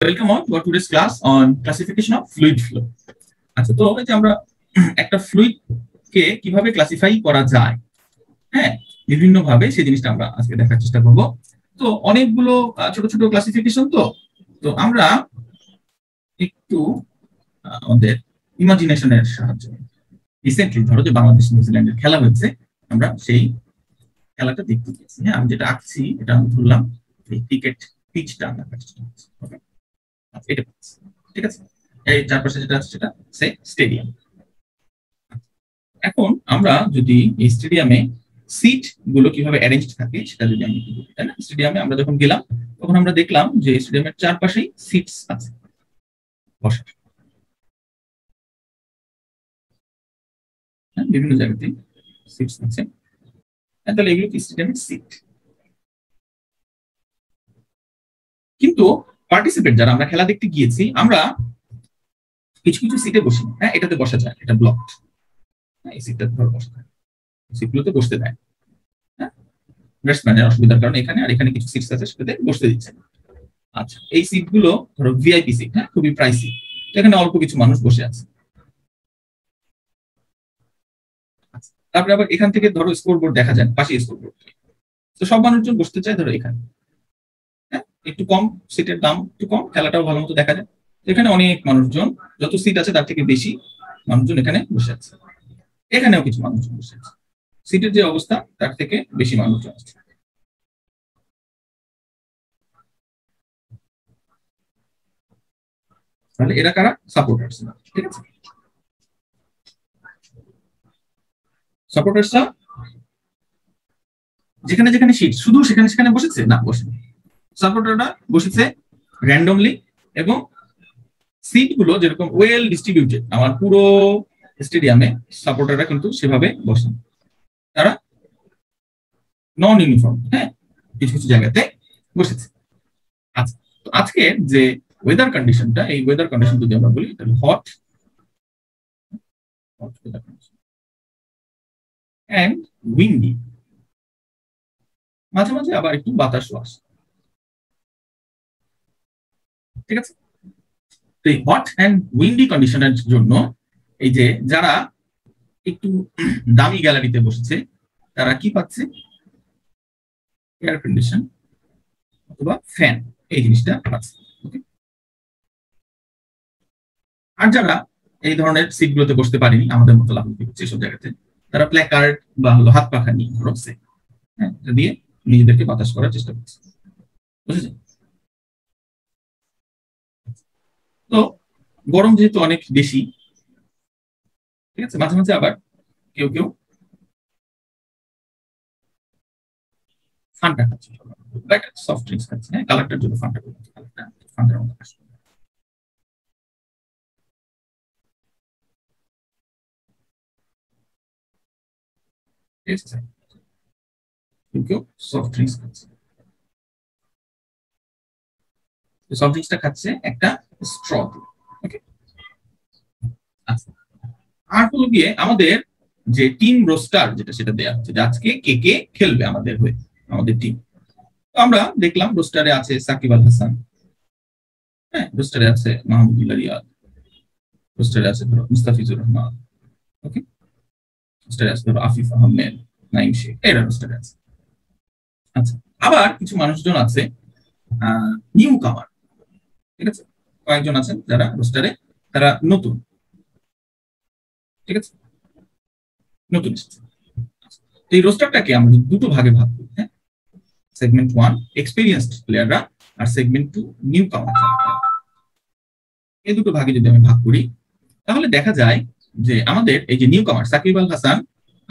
Welcome all to our today's class on classification of fluid flow. আচ্ছা, তো এই যে আমরা একটা ফ্লুইড কে কিভাবে ক্লাসিফাই করা যায়, হ্যাঁ, বিভিন্ন ভাবে সেই জিনিসটা আমরা আজকে দেখার চেষ্টা করব। তো অনেকগুলো ছোট ছোট ক্লাসিফিকেশন, তো আমরা একটু আমাদের ইমাজিনেশনের সাহায্যে রিসেন্টলি ধরো যে বাংলাদেশ নিউজিল্যান্ডের খেলা হয়েছে, আমরা সেই খেলাটা দেখতে গেছি। হ্যাঁ, আমি যেটা আঁকছি এটা আমি ধরলাম এই ক্রিকেট পিচটা আমরা এটা, ঠিক আছে। এই চারপাশে যেটা আছে সেটা স্টেডিয়াম। এখন আমরা যদি এই স্টেডিয়ামে সিট গুলো কিভাবে অ্যারেঞ্জ থাকে সেটা যদি আমি বলি, তাই না? স্টেডিয়ামে আমরা যখন গেলাম তখন আমরা দেখলাম যে স্টেডিয়ামের চারপাশেই সিটস আছে বসার, বিভিন্ন জায়গাতে সিটস আছে। তাহলে এগুলো কি স্টেডিয়ামের সিট। কিন্তু পার্টিসিপেন্ট যারা আমরা খেলা দেখতে গিয়েছি, আমরা কিছু কিছু সিটে বসি। হ্যাঁ, এটাতে বসা যায়, এটা ব্লকড। এই সিটটা ধরো বসা যায়, সিটগুলোতে বসতে দেয়। হ্যাঁ, ব্যাটসম্যানের অসুবিধার কারণে এখানে আর এখানে কিছু সিটস আছে সেটাতে বসতে দিচ্ছে। আচ্ছা, এই সিটগুলো ধরো ভিআইপি সিট, হ্যাঁ, খুবই প্রাইসি, এখানে অল্প কিছু মানুষ বসে আছে। তারপরে আবার এখান থেকে ধরো স্কোরবোর্ড দেখা যায়, পাশে স্কোরবোর্ড, তো সব মানুষজন বসতে চায় ধরো এখানে। হ্যাঁ, একটু কম, সিটের দাম একটু কম, খেলাটাও ভালো মতো দেখা যায়। এখানে অনেক মানুষজন, যত সিট আছে তার থেকে বেশি মানুষজন এখানে বসে আছে। এখানেও কিছু মানুষজন বসে আছে, সিটের যে অবস্থা তার থেকে বেশি মানুষজন আছে। তাহলে এরা কারা? সাপোর্টার্স, ঠিক আছে। সাপোর্টার্সরা যেখানে যেখানে সিট, শুধু সেখানে সেখানে বসেছে না, বসেনি। সাপোর্টাররা বসেছে র্যান্ডমলি, এবং সিট গুলো যেরকম ওয়েল ডিস্ট্রিবিউটেড আমার পুরো স্টেডিয়ামে, সাপোর্টাররা কিন্তু সেভাবে বসেন, তারা নন ইউনিফর্ম, হ্যাঁ, কিছু কিছু জায়গাতে বসেছে। আচ্ছা, তো আজকে যে ওয়েদার কন্ডিশনটা, এই ওয়েদার কন্ডিশন যদি আমরা বলি, এটা হট অ্যান্ড উইন্ডি, মাঝে মাঝে আবার একটু বাতাসও আসে, ঠিক আছে। তো এই হট অ্যান্ড উইন্ডি কন্ডিশনের জন্য এই যে যারা একটু দামি গ্যালারিতে বসেছে তারা কি পাচ্ছে? এয়ার কন্ডিশন অথবা ফ্যান, এই জিনিসটা পাচ্ছে। আর যারা এই ধরনের সিট গুলোতে বসতে পারেনি, আমাদের মতো লাভ হচ্ছে এসব জায়গাতে, তারা প্ল্যাকার্ড বা হলো হাত পাখা নিয়ে বসছে, হ্যাঁ, দিয়ে নিজেদেরকে বাতাস করার চেষ্টা করছে, বুঝেছেন? তো গরম যেহেতু অনেক বেশি, ঠিক আছে, মাঝে মাঝে আবার কেউ কেউ ফান্টা খাচ্ছে, সফট ড্রিঙ্কস খাচ্ছে, হ্যাঁ, কালারটার জন্য ফান্টা করছে, কালারটা ফান্টার মতো আসবে। কেউ কেউ সফট ড্রিঙ্কস খাচ্ছে, সফট ড্রিঙ্কসটা খাচ্ছে একটা স্ট্র। ওকে, আচ্ছা। আর হলো গিয়ে আমাদের যে টিম রোস্টার যেটা, সেটা দেওয়া হচ্ছে যে আজকে কে কে খেলবে আমাদের হয়ে, আমাদের টিম। তো আমরা দেখলাম রোস্টারে আছে সাকিব আল হাসান, হ্যাঁ, রোস্টারে আছে মাহমুদুল্লাহ রিয়াদ, রোস্টারে আছে ধরো মুস্তাফিজুর রহমান, ওকে, রোস্টারে আছে ধরো আফিফ আহমেদ, নাইম শেখ, এরা রোস্টারে আছে। আচ্ছা, আবার কিছু মানুষজন আছে নিউ কামার, ঠিক আছে, কয়েকজন আছেন যারা রোস্টারে, তারা নতুন, ঠিক আছে, নতুন এসেছে। এই রোস্টারটাকে আমরা দুটো ভাগে ভাগ করি, হ্যাঁ, সেগমেন্ট 1 এক্সপেরিয়েন্সড প্লেয়াররা, আর সেগমেন্ট 2 নিউ কামার। এই দুটো ভাগে যদি আমি ভাগ করি তাহলে দেখা যায় যে আমাদের এই যে নিউ কামার সাকিব আল হাসান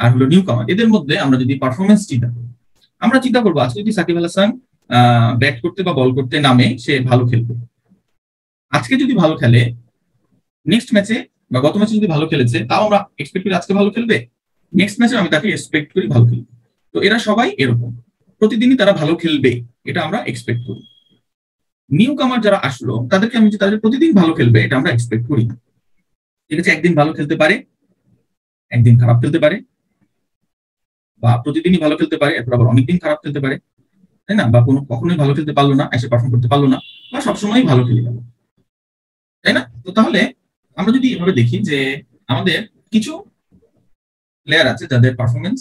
আর হলো নিউ কামার, এদের মধ্যে আমরা যদি পারফরমেন্স চিন্তা করি, আমরা চিন্তা করবো আজকে যদি সাকিব আল হাসান ব্যাট করতে বা বল করতে নামে, সে ভালো খেলবে। আজকে যদি ভালো খেলে, নেক্সট ম্যাচে বা গত ম্যাচে যদি ভালো খেলেছে, তাও আমরা এক্সপেক্ট করি আজকে ভালো খেলবে, নেক্সট ম্যাচে আমি তাকে এক্সপেক্ট করি ভালো খেলবে। তো এরা সবাই এরকম, প্রতিদিনই তারা ভালো খেলবে, এটা আমরা এক্সপেক্ট করি। নিউ কামার যারা আসলো, তাদেরকে আমি যে তাদের প্রতিদিন ভালো খেলবে এটা আমরা এক্সপেক্ট করি না, ঠিক আছে। একদিন ভালো খেলতে পারে, একদিন খারাপ খেলতে পারে, বা প্রতিদিনই ভালো খেলতে পারে, এরপর আবার অনেকদিন খারাপ খেলতে পারে, তাই না? বা কোনো কখনোই ভালো খেলতে পারলো না, এসে পারফর্ম করতে পারলো না, বা বা সবসময় ভালো খেলে গেল, তাই না? তো তাহলে আমরা যদি এভাবে দেখি যে আমাদের কিছু প্লেয়ার আছে যাদের পারফরমেন্স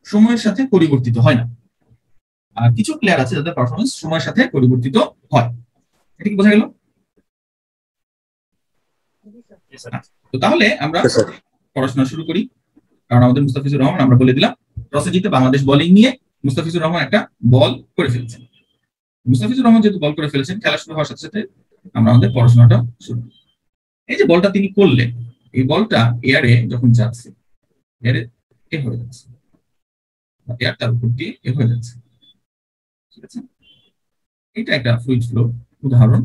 সময়ের সাথে পরিবর্তিত হয় না, আর কিছু প্লেয়ার আছে যাদের পারফরমেন্স সময়ের সাথে পরিবর্তিত হয়। এটা কি বোঝা গেল? তো তাহলে আমরা পড়াশোনা শুরু করি। কারণ আমাদের মুস্তাফিজুর রহমান, আমরা বলে দিলাম টসে জিতে বাংলাদেশ বোলিং নিয়ে মুস্তাফিজুর রহমান একটা বল করে ফেলেছেন। মুস্তাফিজুর রহমান যেহেতু বল করে ফেলেছেন, খেলা শুরু হওয়ার সাথে সাথে আমরা আমাদের পড়াশোনাটা শুরু করি। এই যে বলটা তিনি করলেন, এই বলটা এয়ারে যখন যাচ্ছে, এয়ারে এ হয়ে যাচ্ছে, এয়ার তার উপর দিয়ে এ হয়ে যাচ্ছে, ঠিক আছে? এটা একটা ফ্লুইড ফ্লো উদাহরণ।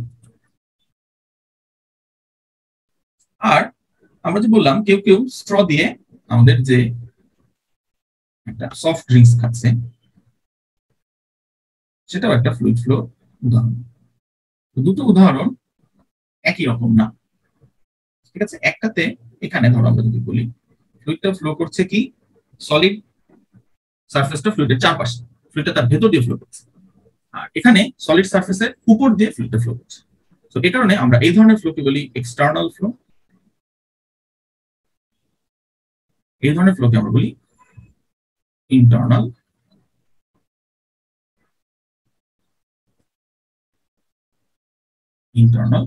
আর আমরা যে বললাম কেউ কেউ স্ট্র দিয়ে আমাদের যে একটা সফট ড্রিঙ্কস খাচ্ছে, সেটাও একটা ফ্লুইড ফ্লো উদাহরণ। দুটো উদাহরণ একই রকম না, ঠিক আছে? একটাতে এখানে ধরো আমরা যদি বলি ফ্লুইডটা ফ্লো করছে কি সলিড সারফেসটা ফ্লুইডের চারপাশে, ফ্লুইডটা তার ভেতর দিয়ে ফ্লো করছে, আর এখানে সলিড সারফেসের উপর দিয়ে ফ্লুইডটা ফ্লো করছে। তো এই কারণে আমরা এই ধরনের ফ্লোকে বলি এক্সটার্নাল ফ্লো, এই ধরনের ফ্লোকে আমরা বলি ইন্টারনাল ইন্টারনাল।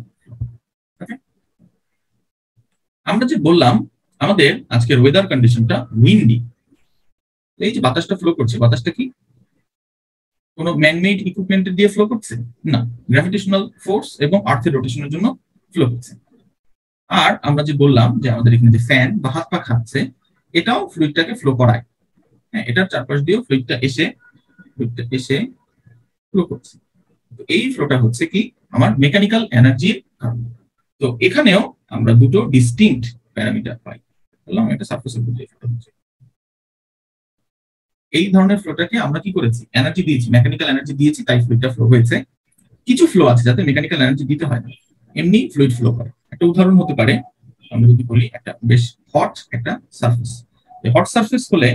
ওকে, আমরা যে বললাম আমাদের আজকের ওয়েদার কন্ডিশনটা উইন্ডি। এই যে বাতাসটা ফ্লো করছে, বাতাসটা কি কোনো ম্যানমেড ইকুইপমেন্ট দিয়ে ফ্লো করছে না, গ্র্যাভিটেশনাল ফোর্স এবং আর্থের রোটেশনের জন্য ফ্লো করছে। আর আমরা যে বললাম যে আমাদের এখানে যে ফ্যান বা হাত পা খাচ্ছে, এটাও ফ্লুইডটাকে ফ্লো করায়। হ্যাঁ, এটার চারপাশ দিয়েও ফ্লুইডটা এসে ফ্লো করছে। তো এই ফ্লোটা হচ্ছে কি আমার মেকানিক্যাল এনার্জির কারণে। তো এখানেও আমরা দুটো ডিস্টিংক্ট প্যারামিটার পাই। বললাম এটা সারফেসের উপর দিয়ে ফ্লো হচ্ছে। এই ধরনের ফ্লোটাকে আমরা কি করেছি, এনার্জি দিয়েছি, মেকানিক্যাল এনার্জি দিয়েছি, তাই ফ্লুইডটা ফ্লো হয়েছে। কিছু ফ্লো আছে যাতে মেকানিক্যাল এনার্জি দিতে হয় না, এমনি ফ্লুইড ফ্লো করে। একটা উদাহরণ হতে পারে আমরা যদি বলি একটা বেশ হট একটা সারফেস। হট সারফেস হলে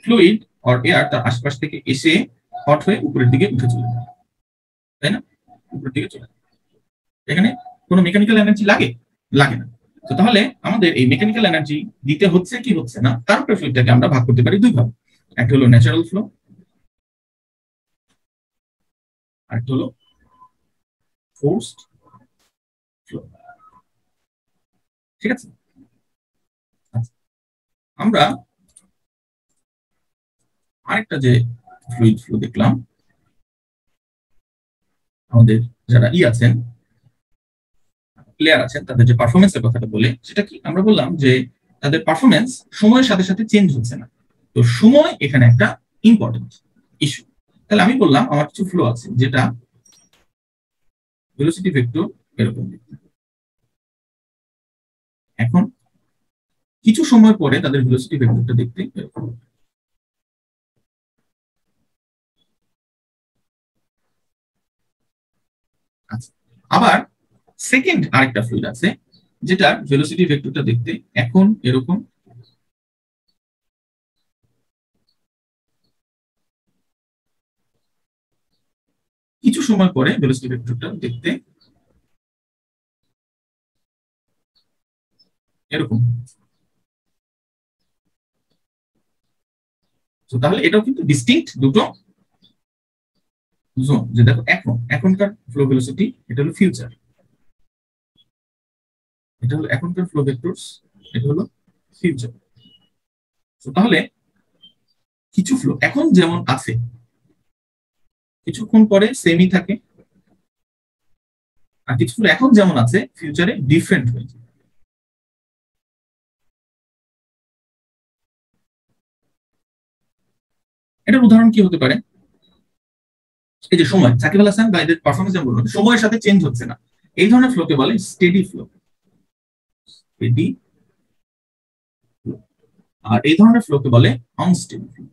ফ্লুইড অর এয়ার তার আশপাশ থেকে এসে হট হয়ে উপরের দিকে উঠে চলে যায়, তাই না? উপরের দিকে চলে যায়। এখানে কোনো মেকানিক্যাল এনার্জি লাগে না। তো তাহলে আমাদের এই মেকানিক্যাল এনার্জি দিতে হচ্ছে কি হচ্ছে না, তার উপরে ফ্লুইডটাকে আমরা ভাগ করতে পারি দুই ভাগ। একটা হলো ন্যাচারাল ফ্লো, আরেকটা হলো ফোর্সড ফ্লো, ঠিক আছে? আচ্ছা, আমরা আরেকটা যে ফ্লুইড ফ্লো দেখলাম, আমাদের যারা আছেন প্লেয়ার আছেন তাদের যে পারফরমেন্সের কথাটা বলে, সেটা কি আমরা বললাম যে তাদের পারফরমেন্স সময়ের সাথে সাথে চেঞ্জ হচ্ছে না। তো সময় এখানে একটা ইম্পর্টেন্ট ইস্যু। তাহলে আমি বললাম আমার কিছু ফ্লো আছে যেটা ভেলোসিটি ভেক্টর এরকম দেখতে, এখন কিছু সময় পরে তাদের ভেলোসিটি ভেক্টরটা দেখতে এরকম। আচ্ছা, আবার সেকেন্ড আরেকটা ফ্লুইড আছে যেটার ভেলোসিটি ভেক্টরটা দেখতে এখন এরকম, কিছু সময় পরে ভেলোসিটি ভেক্টরটা দেখতে এরকম। তাহলে এটাও কিন্তু ডিস্টিংক্ট দুটো জোন। যে দেখো এখনকার ফ্লো ভেলোসিটি, এটা হলো ফিউচার, এটা হলো এখনকার ফ্লো ভেক্টরস, এটা হলো ফিউচার। তাহলে কিছু ফ্লো এখন যেমন আছে কিছুক্ষণ পরে সেমই থাকে, আর কিছু ফ্লো এখন যেমন আছে ফিউচারে ডিফারেন্ট হয়ে যায়। এটার উদাহরণ কি হতে পারে? এই যে সময়, সাকিব আল হাসান বা এদের পারফরমেন্স যেমন বললাম সময়ের সাথে চেঞ্জ হচ্ছে না, এই ধরনের ফ্লোকে বলে স্টেডি ফ্লো। স্টেডি, আর এই ধরনের ফ্লোকে বলে আনস্টেডি ফ্লো,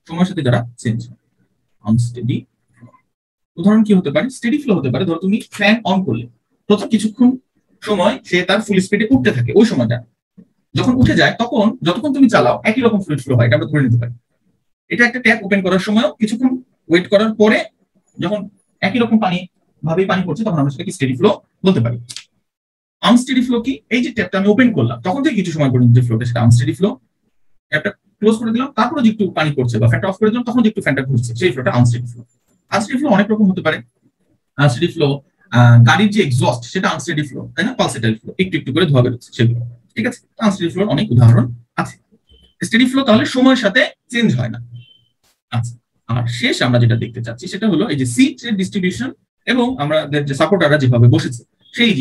সময়ের সাথে যারা চেঞ্জ হয়, আনস্টেডি। উদাহরণ কি হতে পারে? স্টেডি ফ্লো হতে পারে ধরো তুমি ফ্যান অন করলে প্রথম কিছুক্ষণ সময় সে তার ফুল স্পিডে উঠতে থাকে, ওই সময়টা যখন উঠে যায় তখন যতক্ষণ তুমি চালাও একই রকম ফ্লুইড ফ্লো হয়, এটা আমরা ধরে নিতে পারি। এটা একটা ট্যাপ ওপেন করার সময়ও কিছুক্ষণ ওয়েট করার পরে যখন একই রকম পানি ভাবেই পানি পড়ছে তখন আমরা সেটাকে স্টেডি ফ্লো বলতে পারি। আনস্টেডি ফ্লো কি? এই যে ট্যাপটা আমি ওপেন করলাম তখন থেকে কিছু সময় পর্যন্ত যে ফ্লোটা সেটা আনস্টেডি ফ্লো। ট্যাপটা ক্লোজ করে দিলাম তারপরে যে একটু পানি পড়ছে বা ফ্যানটা অফ করে দিলাম তখন যে একটু ফ্যানটা ঘুরছে সেই ফ্লোটা আনস্টেডি ফ্লো। আনস্টেডি ফ্লো অনেক রকম হতে পারে। আনস্টেডি ফ্লো গাড়ির যে এক্সস্ট সেটা আনস্টেডি ফ্লো, তাই না? পালসেটারি ফ্লো, একটু একটু করে ধোয়া বেরোচ্ছে সেগুলো, ঠিক আছে? আনস্টেডি ফ্লোর অনেক উদাহরণ আছে। স্টেডি ফ্লো তাহলে সময়ের সাথে চেঞ্জ হয় না। আচ্ছা, আর শেষ আমরা যেটা দেখতে চাচ্ছি সেটা হলো এই যে সিট ডিস্ট্রিবিউশন এবং আমাদের যে সাপোর্টাররা যেভাবে বসেছে সেই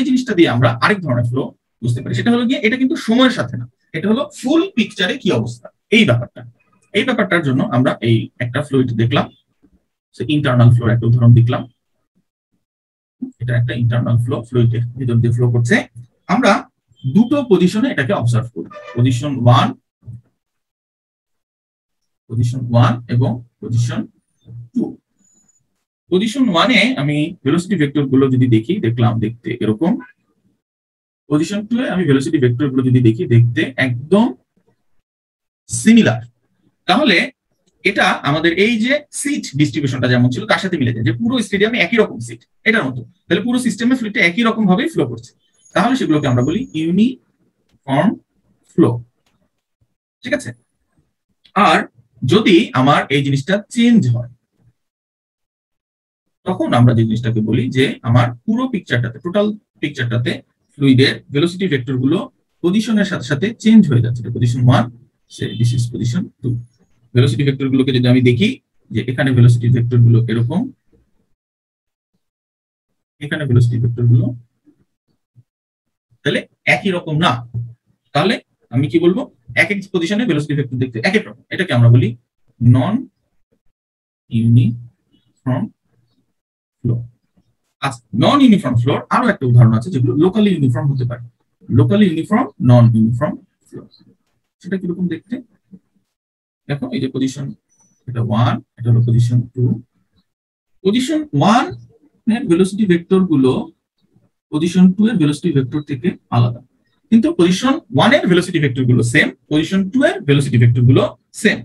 জিনিসটা দিয়ে আমরা আরেক ধরনের ফ্লো বুঝতে পারি। সেটা হলো গিয়ে এটা কিন্তু সময়ের সাথে না, এটা হলো ফুল পিকচারে কি অবস্থা এই ব্যাপারটার জন্য আমরা এই একটা ফ্লুইড দেখলাম, ইন্টারনাল ফ্লোর একটা উদাহরণ দেখলাম। এটা একটা ইন্টারনাল ফ্লো, ফ্লুইডের ভিতর দিয়ে ফ্লো করছে। আমরা দুটো পজিশনে এটাকে অবজার্ভ করি, পজিশন 1 এবং পজিশন 2। পজিশন 1 এ আমি ভেলোসিটি ভেক্টর গুলো যদি দেখি দেখলাম দেখতে এরকম। পজিশন 2 এ আমি ভেলোসিটি ভেক্টর গুলো যদি দেখি দেখতে একদম সিমিলার। তাহলে এটা আমাদের এই যে সিট ডিস্ট্রিবিউশনটা যেমন ছিল তার সাথে মিলে যায়, যে পুরো স্টেডিয়ামে একই রকম সিট এটার মতো, তাহলে পুরো সিস্টেমে ফ্লুইডটা একই রকম ভাবে ফ্লো করছে, তাহলে সেগুলোকে আমরা বলি ইউনিফর্ম ফ্লো, ঠিক আছে? আর যদি আমার এই জিনিসটা চেঞ্জ হয় তখন আমরা যে জিনিসটাকে বলি যে আমার পুরো পিকচারটাতে, টোটাল পিকচারটাতে ফ্লুইডের ভেলোসিটি ভেক্টর গুলো পজিশনের সাথে সাথে চেঞ্জ হয়ে যাচ্ছে। Position 1, this is position 2। Velocity vector গুলোকে যদি আমি দেখি যে এখানে ভেলোসিটি ভেক্টর গুলো এরকম, এখানে ভেলোসিটি ভেক্টর গুলো তাহলে একই রকম না, তাহলে আমি কি বলবো? এক এক পজিশনে ভেলোসিটি ভেক্টর দেখতে এক এক রকম, এটাকে আমরা বলি নন ইউনিফর্ম ফ্লো। আচ্ছা, নন ইউনিফর্ম ফ্লোর আরো একটা উদাহরণ আছে যেগুলো লোকালি ইউনিফর্ম হতে পারে। লোকালি ইউনিফর্ম, নন ইউনিফর্ম ফ্লো, সেটা কিরকম দেখতে? দেখো এই যে পজিশন এটা 1, এটা হলো পজিশন 2। পজিশন 1 এর ভেলোসিটি ভেক্টর গুলো পজিশন 2 এর ভেলোসিটি ভেক্টর থেকে আলাদা, কিন্তু পজিশন 1 এর ভেলোসিটি ভেক্টর গুলো সেম, পজিশন 2 এর ভেলোসিটি ভেক্টর গুলো সেম,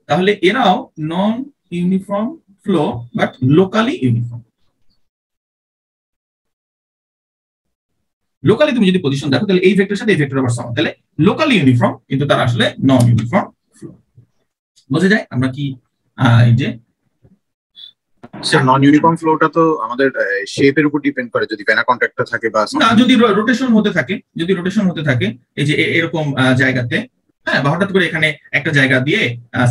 তাহলে এরাও non uniform flow but locally uniform. Locally তুমি যদি পজিশন দেখো তাহলে এই ভেক্টরের সাথে এই ভেক্টর আবার সমান, তাহলে লোকালি ইউনিফর্ম কিন্তু তারা আসলে নন ইউনিফর্ম ফ্লো। বোঝা যায় আমরা কি এই যে স্যার নন ইউনিফর্ম ফ্লোটা তো আমাদের শেপের উপর ডিপেন্ড করে, যদি ভেনা কন্ট্যাক্টটা থাকে বা না, যদি রোটেশন হতে থাকে এই যে এরকম জায়গাতে, হ্যাঁ, বা হঠাৎ করে এখানে একটা জায়গা দিয়ে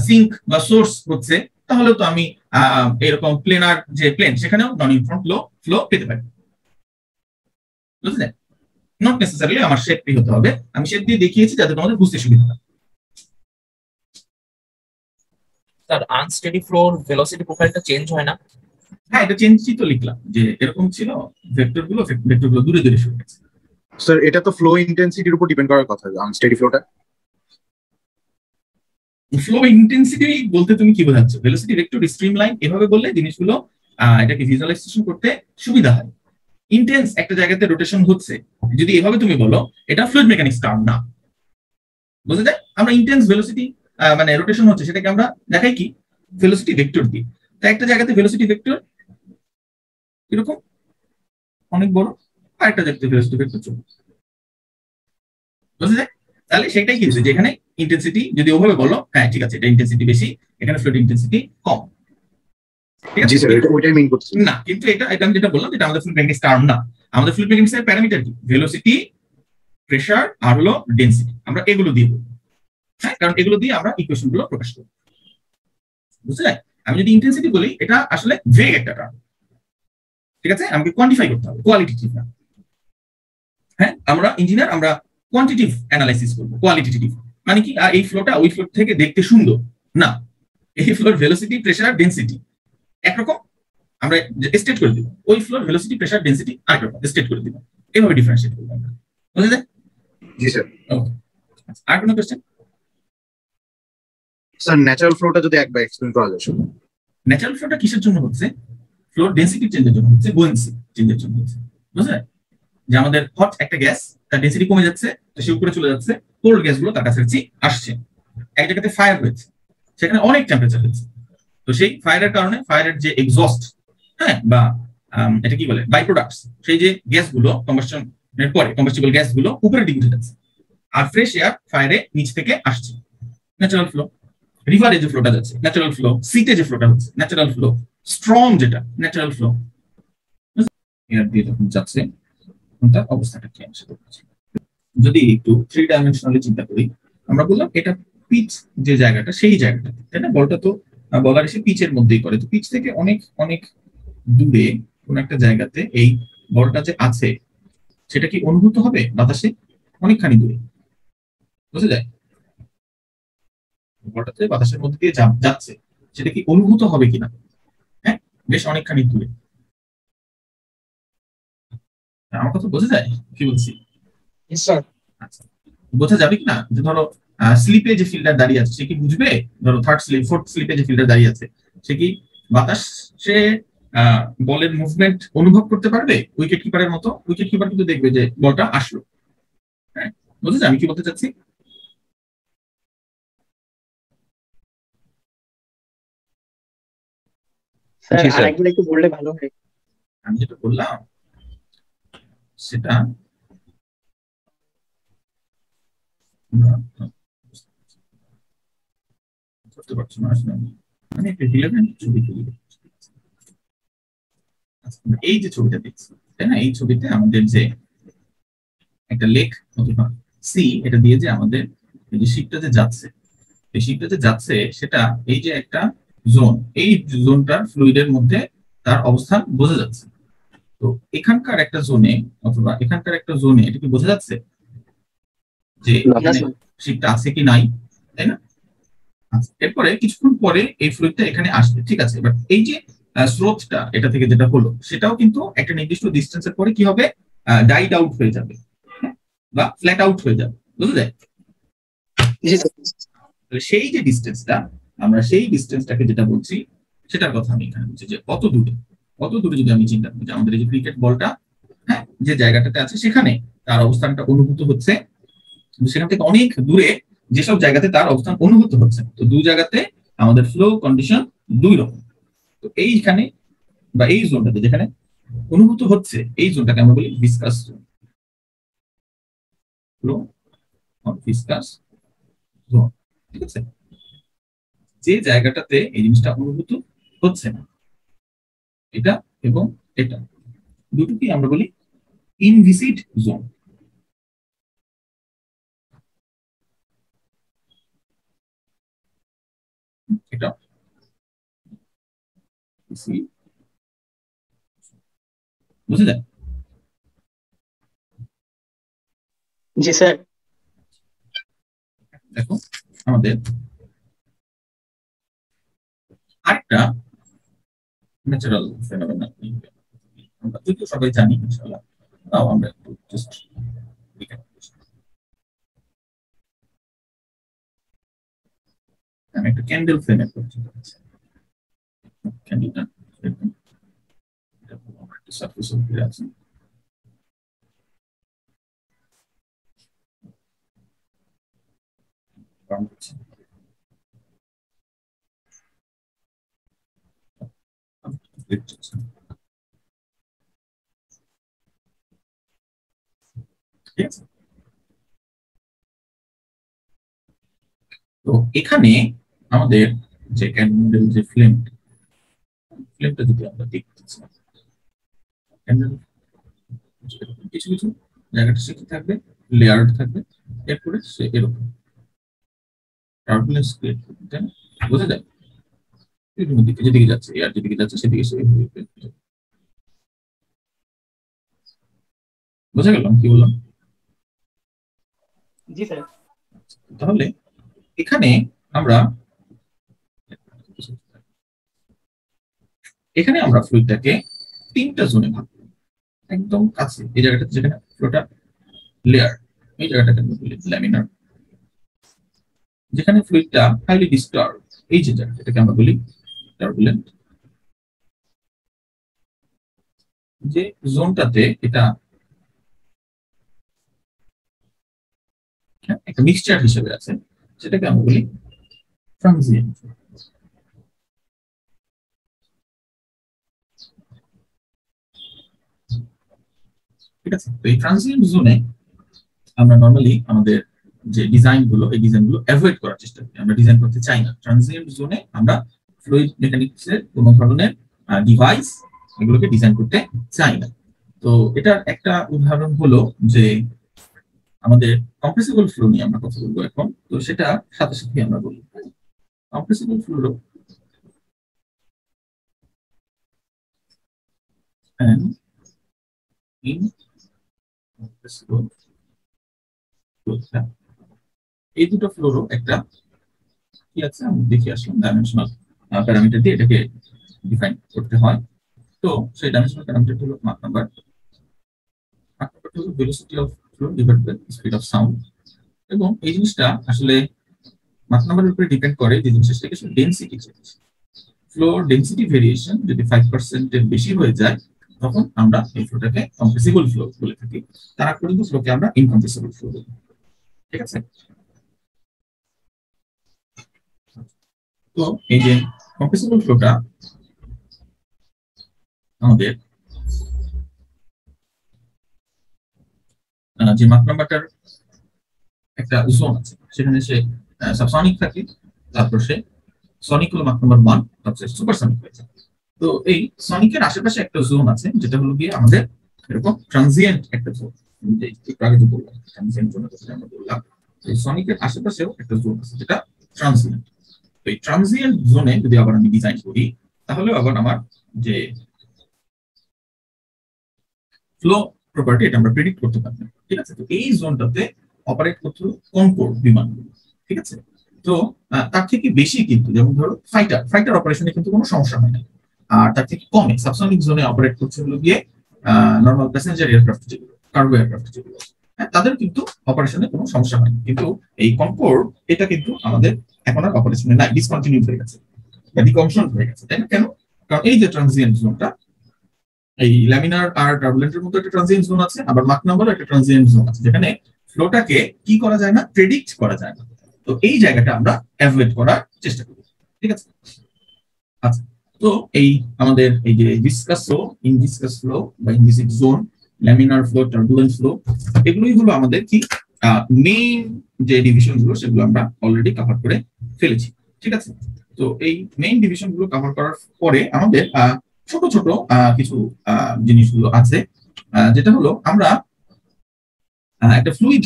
সিঙ্ক বা সোর্স হচ্ছে, তাহলে তো আমি এরকম প্লেনার যে প্লেন সেখানেও নন ইউনিফর্ম ফ্লো পেতে পারি। বুঝলেন? নট নেসেসারিলি আমার শেপই হতে হবে, আমি শেপ দিয়ে দেখিয়েছি যাতে তোমাদের বুঝতে সুবিধা হয়। স্যার আনস্টেডি ফ্লোর ভেলোসিটি প্রোফাইলটা চেঞ্জ হয় না? হ্যাঁ, এটা চেঞ্জই তো লিখলাম যে এরকম ছিল, ভেক্টর গুলো দূরে দূরে সরে গেছে। স্যার এটা তো ফ্লো ইন্টেন্সিটির উপর ডিপেন্ড করার কথা, আনস্টেডি ফ্লোটা। ফ্লো ইন্টেন্সিটি বলতে তুমি কি বোঝাচ্ছ? ভেলোসিটি ভেক্টর স্ট্রিমলাইন এভাবে বললে জিনিসগুলো এটাকে ভিজুয়ালাইজেশন করতে সুবিধা হয়। ইন্টেন্স একটা জায়গাতে রোটেশন হচ্ছে যদি এভাবে তুমি বলো, এটা ফ্লুইড মেকানিক্স টার্ম না। বুঝা যায়? আমরা ইন্টেন্স ভেলোসিটি মানে রোটেশন হচ্ছে সেটাকে আমরা দেখাই কি ভেলোসিটি ভেক্টর দিয়ে। তাই একটা জায়গাতে ভেলোসিটি ভেক্টর এরকম অনেক বড়, আর একটা জায়গাতে ভেলোসিটি ভেক্টর ছোট। বুঝা যায়? তাহলে সেটাই কিন্তু যেখানে ইন্টেন্সিটি যদি ওভাবে বলো, হ্যাঁ ঠিক আছে, এটা ইন্টেন্সিটি বেশি, এখানে ফ্লুইড ইন্টেন্সিটি কম। জি স্যার, এটা ওইটাই মিন করছি না, কিন্তু এটা আমি যেটা বললাম এটা আমাদের ফ্লুইড মেকানিক্স টার্ম না। আমাদের ফ্লুইড মেকানিক্স এর প্যারামিটার কি? ভেলোসিটি, প্রেসার আর হলো ডেনসিটি, আমরা এগুলো দিয়ে বলবো। হ্যাঁ, কারণ এগুলো দিয়ে আমরা ইকুয়েশন গুলো প্রকাশ করি। বুঝতে যায়? আমি যদি ইন্টেন্সিটি বলি এটা আসলে ভেগ একটা টার্ম, ঠিক আছে? আমাকে কোয়ান্টিফাই করতে হবে, কোয়ালিটেটিভ না। হ্যাঁ, আমরা ইঞ্জিনিয়ার, আমরা কোয়ান্টিটিভ অ্যানালাইসিস করবো, কোয়ালিটেটিভ মানে কি এই ফ্লোটা ওই ফ্লোর থেকে দেখতে সুন্দর না, এই ফ্লোর ভেলোসিটি, প্রেসার, ডেনসিটি একরকম আমরা স্টেট করে দিব, ওই ফ্লোর ভেলোসিটি, প্রেসার, ডেনসিটি আরেকরকম স্টেট করে দিব, এইভাবে ডিফারেন্সিয়েট করবো আমরা। বুঝা যায়? জি স্যার। ওকে, আর কোনো কোশ্চেন? স্যার ন্যাচারাল ফ্লোটা যদি একবার এক্সপ্লেইন করা যায়। ন্যাচারাল ফ্লোটা কিসের জন্য হচ্ছে? ফ্লোর ডেনসিটি চেঞ্জের জন্য হচ্ছে, বুয়েন্সি চেঞ্জের জন্য হচ্ছে। বুঝলেন? যে আমাদের হট একটা গ্যাস, তার ডেনসিটি কমে যাচ্ছে, সে উপরে চলে যাচ্ছে, কোল্ড গ্যাসগুলো তার কাছে আসছে, এক জায়গাতে ফায়ার হয়েছে, সেখানে অনেক টেম্পারেচার হয়েছে, তো সেই ফায়ারের কারণে ফায়ারের যে এক্সস্ট, হ্যাঁ, বা এটা কি বলে বাই প্রোডাক্টস, সেই যে গ্যাসগুলো কম্বাস্টনের পরে কম্বাস্টিবল গ্যাসগুলো উপরের দিকে উঠে যাচ্ছে, আর ফ্রেশ এয়ার ফায়ারে নিচ থেকে আসছে, ন্যাচারাল ফ্লো। রিভারে যে ফ্লোটা যাচ্ছে ন্যাচারাল ফ্লো, সিতে যে ফ্লোটা হচ্ছে ন্যাচারাল ফ্লো, স্ট্রং যেটা ন্যাচারাল ফ্লো। এয়ার দিয়ে যখন যাচ্ছে তার অবস্থাটা কি আমি সেটা বলছি। যদি একটু 3 ডাইমেনশনালি চিন্তা করি, আমরা বললাম এটা পিচ যে জায়গাটা সেই জায়গাটা, তাই না? বলটা তো বলার এসে পিচের মধ্যেই করে, তো পিচ থেকে অনেক অনেক দূরে কোন একটা জায়গাতে এই বলটা যে আছে সেটা কি অনুভূত হবে বাতাসে? অনেকখানি দূরে, বুঝা যায়? বলটাতে বাতাসের মধ্যে দিয়ে যাচ্ছে, সেটা কি অনুভূত হবে কিনা? হ্যাঁ, বেশ অনেকখানি দূরে। আমার কথা বোঝা যায় কি বলছি? আচ্ছা, বোঝা যাবে কিনা যে ধরো স্লিপে যে ফিল্ডার দাঁড়িয়ে আছে সে কি বুঝবে? ধরো থার্ড স্লিপ, ফোর্থ স্লিপে যে ফিল্ডার দাঁড়িয়ে আছে সে কি বাতাসে বলের মুভমেন্ট অনুভব করতে পারবে? উইকেট কিপারের মতো, উইকেট কিপার কিন্তু দেখবে যে বলটা আসলো। হ্যাঁ, বুঝা যায় আমি কি বলতে চাচ্ছি? স্যার আরেকবার একটু বললে ভালো হয়। আমি যেটা বললাম সেটা করতে পারছি না আসলে। আমি একটা রিলেভেন্ট ছবি তুলি। এই যে ছবিটা দেখছি, তাই না? এই ছবিতে আমাদের যে একটা লেক অথবা সি, এটা দিয়ে যে আমাদের এই যে শিপটা যে যাচ্ছে, এই শিপটা যে যাচ্ছে সেটা এই যে একটা জোন, এই জোনটার ফ্লুইডের মধ্যে তার অবস্থান বোঝা যাচ্ছে। তো এখানকার একটা জোনে অথবা এখানকার একটা জোনে এটা কি বোঝা যাচ্ছে যে এখানে শিপটা আছে কি নাই, তাই না? এরপরে কিছুক্ষণ পরে এই ফ্লুইডটা এখানে আসবে, ঠিক আছে? বাট এই যে স্রোতটা এটা থেকে যেটা হলো সেটাও কিন্তু একটা নির্দিষ্ট ডিস্টেন্সের পরে কি হবে, ডাইড আউট হয়ে যাবে বা ফ্ল্যাট আউট হয়ে যাবে, বুঝা যায়? সেই যে ডিস্টেন্সটা, আমরা সেই ডিস্টেন্সটাকে যেটা বলছি সেটার কথা আমি এখানে বলছি, যে কত দূরে, কত দূরে যদি আমি চিন্তা করি যে আমাদের এই যে ক্রিকেট বলটা, হ্যাঁ, যে জায়গাটাতে আছে সেখানে তার অবস্থানটা অনুভূত হচ্ছে, সেখান থেকে অনেক দূরে যেসব জায়গাতে তার অবস্থান অনুভূত হচ্ছে, তো দু জায়গাতে আমাদের ফ্লো কন্ডিশন দুই রকম। তো এইখানে বা এই জোনটাতে যেখানে অনুভূত হচ্ছে এই জোনটাকে আমরা বলি viscous zone, flow viscous zone, ঠিক আছে? যে জায়গাটাতে এই জিনিসটা অনুভূত হচ্ছে না, এটা এবং এটা দুটোকে আমরা বলি ইনভিসিড জোন। এটা বুঝা যায়? জি স্যার। দেখো আমাদের আরেকটা ন্যাচারাল ফেনোমেনন আমরা যদিও সবাই জানি ইনশাআল্লাহ, তাও আমরা একটু জাস্ট আমি একটা ক্যান্ডেল ফ্লেমের করছি, ক্যান্ডেলটা একটা সারফেস উপরে আছে, ঠিক আছে? তো এখানে আমাদের যে ক্যান্ডেল যে ফ্লেমটা যদি আমরা দেখতেছি, ক্যান্ডেল কিছু কিছু জায়গাটা সে কি থাকবে, লেয়ার্ড থাকবে, এরপরে সে এরকম টার্বুলেন্স ক্রিয়েট করবে, তাই না? বোঝা যায়? বিভিন্ন দিকে যেদিকে যাচ্ছে, এয়ার যেদিকে যাচ্ছে সেদিকে সে বোঝা গেল কি বললাম? জি স্যার। তাহলে এখানে আমরা ফ্লুইডটাকে 3টা জোনে ভাগ করি। একদম কাছে এই জায়গাটা যেখানে ফ্লোটা লেয়ার, এই জায়গাটাকে আমরা বলি ল্যামিনার। যেখানে ফ্লুইডটা হাইলি ডিস্টার্ব, এই যে জায়গাটা এটাকে আমরা বলি টার্বুলেন্ট। যে জোনটাতে এটা একটা মিক্সচার হিসেবে আছে সেটাকে আমরা বলি ট্রানজিয়েন্ট। ঠিক আছে। তো এই ট্রানজিয়েন্ট জোনে আমরা নরমালি আমাদের যে ডিজাইন গুলো, এই ডিজাইন গুলো অ্যাভয়েড করার চেষ্টা করি, আমরা ডিজাইন করতে চাই না। ট্রানজিয়েন্ট জোনে আমরা ফ্লুইড মেকানিক্স এর কোনো ধরনের ডিভাইস এগুলোকে ডিজাইন করতে চাই না। তো এটার একটা উদাহরণ হলো যে আমাদের কম্প্রেসিবল ফ্লো নিয়ে আমরা কথা বলবো এখন। তো সেটা সাথে সাথে আমরা বলি compressible flow and incompressible flow। এই দুটো ফ্লোরও একটা কি আছে আমরা দেখে আসলাম, ডাইমেনশনাল প্যারামিটার দিয়ে এটাকে ডিফাইন করতে হয়। তো সেই ডাইমেনশনাল প্যারামিটার হলো মাক নাম্বার হলো velocity of flow divided by speed of sound. এবং এই জিনিসটা আসলে মাক নাম্বারের উপরে ডিপেন্ড করে, যে জিনিসটা সেটাকে ডেনসিটি। ফ্লো ডেনসিটি ভেরিয়েশন যদি 5% এর বেশি হয়ে যায় তখন আমরা এই ফ্লোটাকে কম্প্রেসিবল ফ্লো বলে থাকি, তার আগ পর্যন্ত ফ্লোকে আমরা ইনকম্প্রেসিবল ফ্লো বলি। ঠিক আছে। তো এই যে কম্প্রেসিবল ফ্লোটা আমাদের যে মাক নাম্বারটার একটা জোন আছে, সেখানে সে সাবসনিক থাকে, তারপর সে সনিক হলো মাক নাম্বার 1, তারপর সুপারসনিক হয়ে যায়। তো এই সনিকের আশেপাশে একটা জোন আছে যেটা হলো গিয়ে আমাদের এরকম ট্রানজিয়েন্ট একটা জোন, যে একটু আগে যে বললাম ট্রানজিয়েন্ট জোনের কথা আমরা বললাম। এই সনিকের আশেপাশেও একটা জোন আছে যেটা ট্রানজিয়েন্ট। তো এই ট্রানজিয়েন্ট জোনে যদি আবার আমি ডিজাইন করি তাহলে আবার আমার যে ফ্লো প্রপার্টি এটা আমরা প্রেডিক্ট করতে পারবো। ঠিক আছে। তো এই জোনটাতে অপারেট করতে হলো কনকোর বিমানগুলো। ঠিক আছে। তো তার থেকে বেশি কিন্তু, যেমন ধরো ফাইটার অপারেশনে কিন্তু কোনো সমস্যা হয় না। আর তার থেকে কমে সাবসনিক জোনে অপারেট করছে হলো গিয়ে নর্মাল প্যাসেঞ্জার এয়ারক্রাফট যেগুলো, কার্গো এয়ারক্রাফট যেগুলো, তাদের কিন্তু অপারেশনে কোনো সমস্যা হয় না। কিন্তু এই কনকোর এটা কিন্তু আমাদের এখন আর অপারেশনে নাই, ডিসকন্টিনিউড হয়ে গেছে বা ডিকমিশন হয়ে গেছে। তাই না? কেন? কারণ এই যে ট্রানজিয়েন্ট জোনটা, এই ল্যামিনার আর টার্বুলেন্টের মধ্যে একটা ট্রানজিয়েন্ট জোন আছে, আবার মাক নাম্বারও একটা ট্রানজিয়েন্ট জোন আছে, যেখানে ফ্লোটাকে কি করা যায় না, প্রেডিক্ট করা যায় না। তো এই জায়গাটা আমরা অ্যাভয়েড করার চেষ্টা করি। ঠিক আছে। আচ্ছা, তো এই আমাদের এই যে ভিসকাস ফ্লো, ইনভিসকাস ফ্লো বা inviscid zone, laminar flow, turbulent flow, এগুলোই হলো আমাদের কি মেইন যে ডিভিশন গুলো, সেগুলো আমরা অলরেডি কভার করে ফেলেছি। ঠিক আছে। তো এই মেইন ডিভিশন গুলো কভার করার পরে আমাদের ছোট ছোট কিছু জিনিসগুলো আছে, যেটা হলো আমরা একটা ফ্লুইড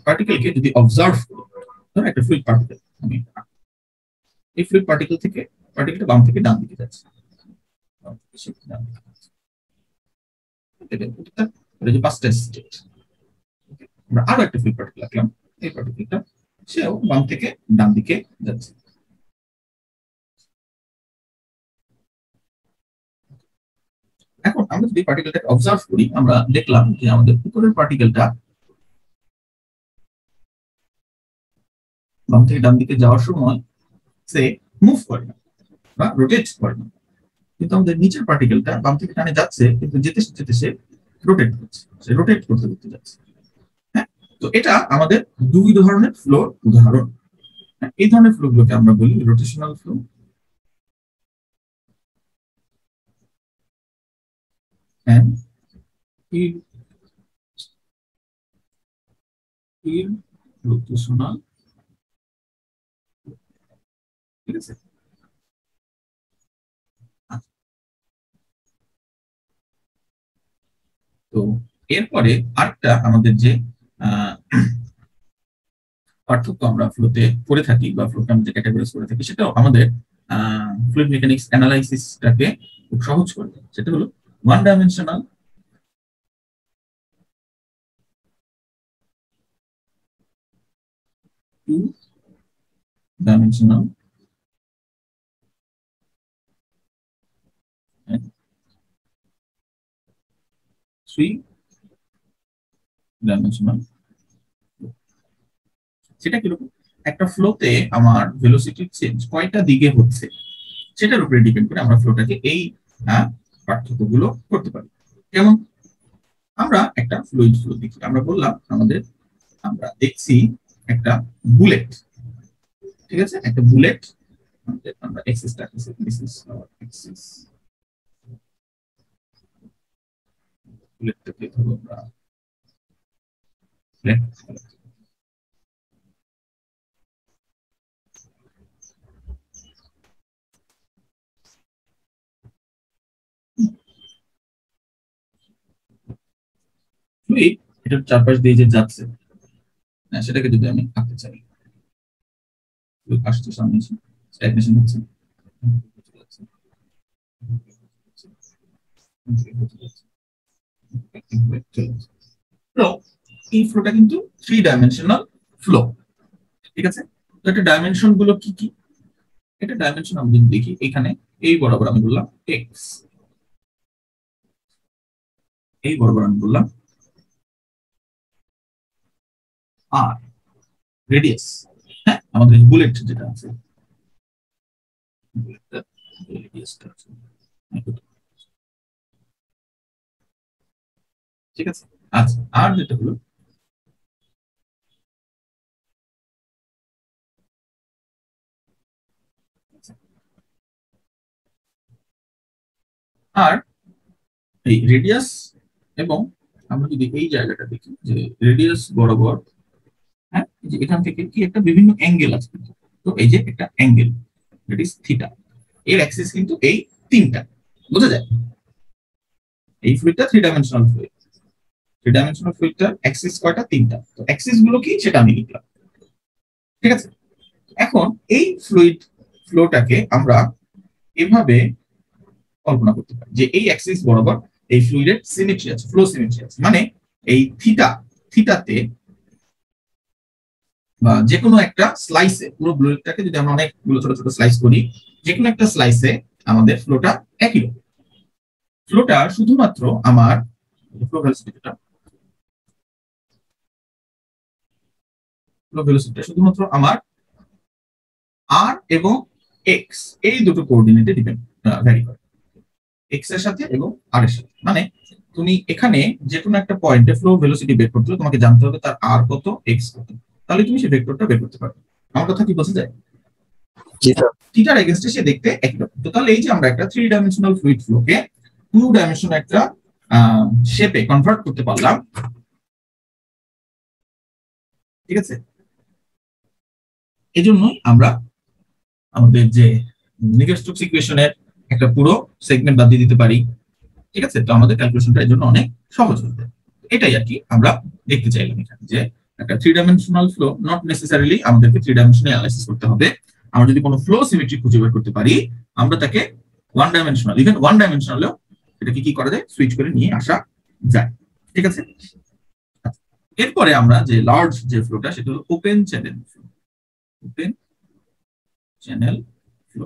পার্টিকেলকে যদি অবজার্ভ করি, ধরো একটা ফ্লুইড পার্টিকেল, আমি এই ফ্লুইড পার্টিকেলটা বাম থেকে ডান দিকে যাচ্ছে, পাঁচটা স্টেট। আমরা আরো একটা ফ্লুইড পার্টিকেল রাখলাম, এই পার্টিকেলটা সেও বাম থেকে ডান দিকে যাচ্ছে। এখন আমরা যদি পার্টিকেলটাকে অবজার্ভ করি, আমরা দেখলাম যে আমাদের উপরের পার্টিকেলটা বাম থেকে ডান দিকে যাওয়ার সময় সে মুভ করে না বা রোটেট করে না, কিন্তু আমাদের নিচের পার্টিকেলটা বাম থেকে ডানে যাচ্ছে, কিন্তু যেতে যেতে সে রোটেট করছে, সে রোটেট করতে করতে যাচ্ছে। হ্যাঁ, তো এটা আমাদের দুই ধরনের ফ্লোর উদাহরণ। এই ধরনের ফ্লো গুলোকে আমরা বলি রোটেশনাল ফ্লো and irrotational। ঠিক আছে। তো এরপরে আরেকটা আমাদের যে পার্থক্য আমরা ফ্লোতে করে থাকি বা ফ্লোকে আমরা যে ক্যাটাগরাইজ করে থাকি, সেটাও আমাদের ফ্লুইড মেকানিক্স অ্যানালাইসিসটাকে খুব সহজ করে দেয়। সেটা হলো one dimensional, two dimensional, three dimensional. সেটা কিরকম? একটা ফ্লোতে আমার ভেলোসিটি চেঞ্জ কয়টা দিকে হচ্ছে সেটার উপরে ডিপেন্ড করে আমরা ফ্লোটাকে এই পার্থক্যগুলো করতে পারি। যেমন আমরা একটা ফ্লুইড ফ্লো দেখি, আমরা বললাম আমরা দেখছি একটা বুলেট। ঠিক আছে, একটা বুলেট, আমরা এক্সিসটা দিস ইজ আওয়ার এক্সিস, বুলেটটাকে ধরো আমরা left fluid এটার চারপাশ দিয়ে যে যাচ্ছে সেটাকে যদি আমি আঁকতে চাই, আসছে সামনে এসে স্ট্যাগনেশন হচ্ছে, তো এই ফ্লোটা কিন্তু 3 ডাইমেনশনাল ফ্লো। ঠিক আছে, তো এটা ডাইমেনশন গুলো কি কি? এটা ডাইমেনশন আমরা যদি দেখি, এখানে এই বরাবর আমি বললাম এক্স, এই বরাবর আমি বললাম আর, রেডিয়াস, হ্যাঁ আমাদের বুলেট যেটা আছে ঠিক আছে। আচ্ছা, আর যেটা হলো আর এই রেডিয়াস, এবং আমরা যদি এই জায়গাটা দেখি যে রেডিয়াস বরাবর, হ্যাঁ যে এখান থেকে কি একটা বিভিন্ন অ্যাঙ্গেল আছে, তো এই যে একটা অ্যাঙ্গেল দ্যাট ইজ থিটা, এর অ্যাক্সিস কিন্তু এই তিনটা, বোঝা যায়? এই ফ্লুইডটা 3 ডাইমেনশনাল ফ্লুইড, 3 ডাইমেনশনাল ফ্লুইডটার অ্যাক্সিস কয়টা? তিনটা। তো অ্যাক্সিস গুলো কি সেটা আমি লিখলাম। ঠিক আছে, এখন এই ফ্লুইড ফ্লোটাকে আমরা এভাবে কল্পনা করতে পারি যে এই অ্যাক্সিস বরাবর এই ফ্লুইডের সিমেট্রি আছে, ফ্লো সিমেট্রি আছে, মানে এই থিটাতে বা যে কোনো একটা স্লাইসে, পুরো ফ্লুইডটাকে যদি আমরা অনেকগুলো ছোট ছোট স্লাইস করি, যে কোনো একটা স্লাইসে আমাদের ফ্লোটা একই রকম। ফ্লোটা শুধুমাত্র আমার ফ্লো ভেলোসিটিটা শুধুমাত্র আমার আর এবং এক্স এই দুটো কোঅর্ডিনেটে ডিপেন্ড ভ্যারি করে, এক্স এর সাথে এবং আর এর সাথে। মানে তুমি এখানে যে কোনো একটা পয়েন্টে ফ্লো ভেলোসিটি বের করতে হলে তোমাকে জানতে হবে তার আর কত, এক্স কত, তাহলে তুমি সেই ভেক্টরটা বের করতে পারবে। আমার কথা কি বোঝা যায়? থিটার এগেইনস্টে সে দেখতে একই রকম। তো তাহলে এই যে আমরা একটা 3 ডাইমেনশনাল ফ্লুইড ফ্লোকে 2 ডাইমেনশনাল একটা শেপে কনভার্ট করতে পারলাম। ঠিক আছে, এজন্যই আমরা আমাদের যে নিকেল-স্টোকস ইকুয়েশনের একটা পুরো সেগমেন্ট বাদ দিয়ে দিতে পারি। ঠিক আছে, তো আমাদের ক্যালকুলেশনটা এর জন্য অনেক সহজ হয়ে যায়। এটাই আর কি আমরা দেখতে চাইলাম এখানে, যে একটা 3 ডাইমেনশনাল ফ্লো নট নেসেসারিলি আমাদেরকে 3 ডাইমেনশনে অ্যানালাইসিস করতে হবে। আমরা যদি কোনো ফ্লো সিমেট্রি খুঁজে বের করতে পারি, আমরা তাকে 1 ডাইমেনশনাল, ইভেন 1 ডাইমেনশনালেও এটাকে কি করা যায়, সুইচ করে নিয়ে আসা যায়। ঠিক আছে, এরপরে আমরা যে লার্জ যে ফ্লোটা সেটা হলো open channel flow. Open channel flow,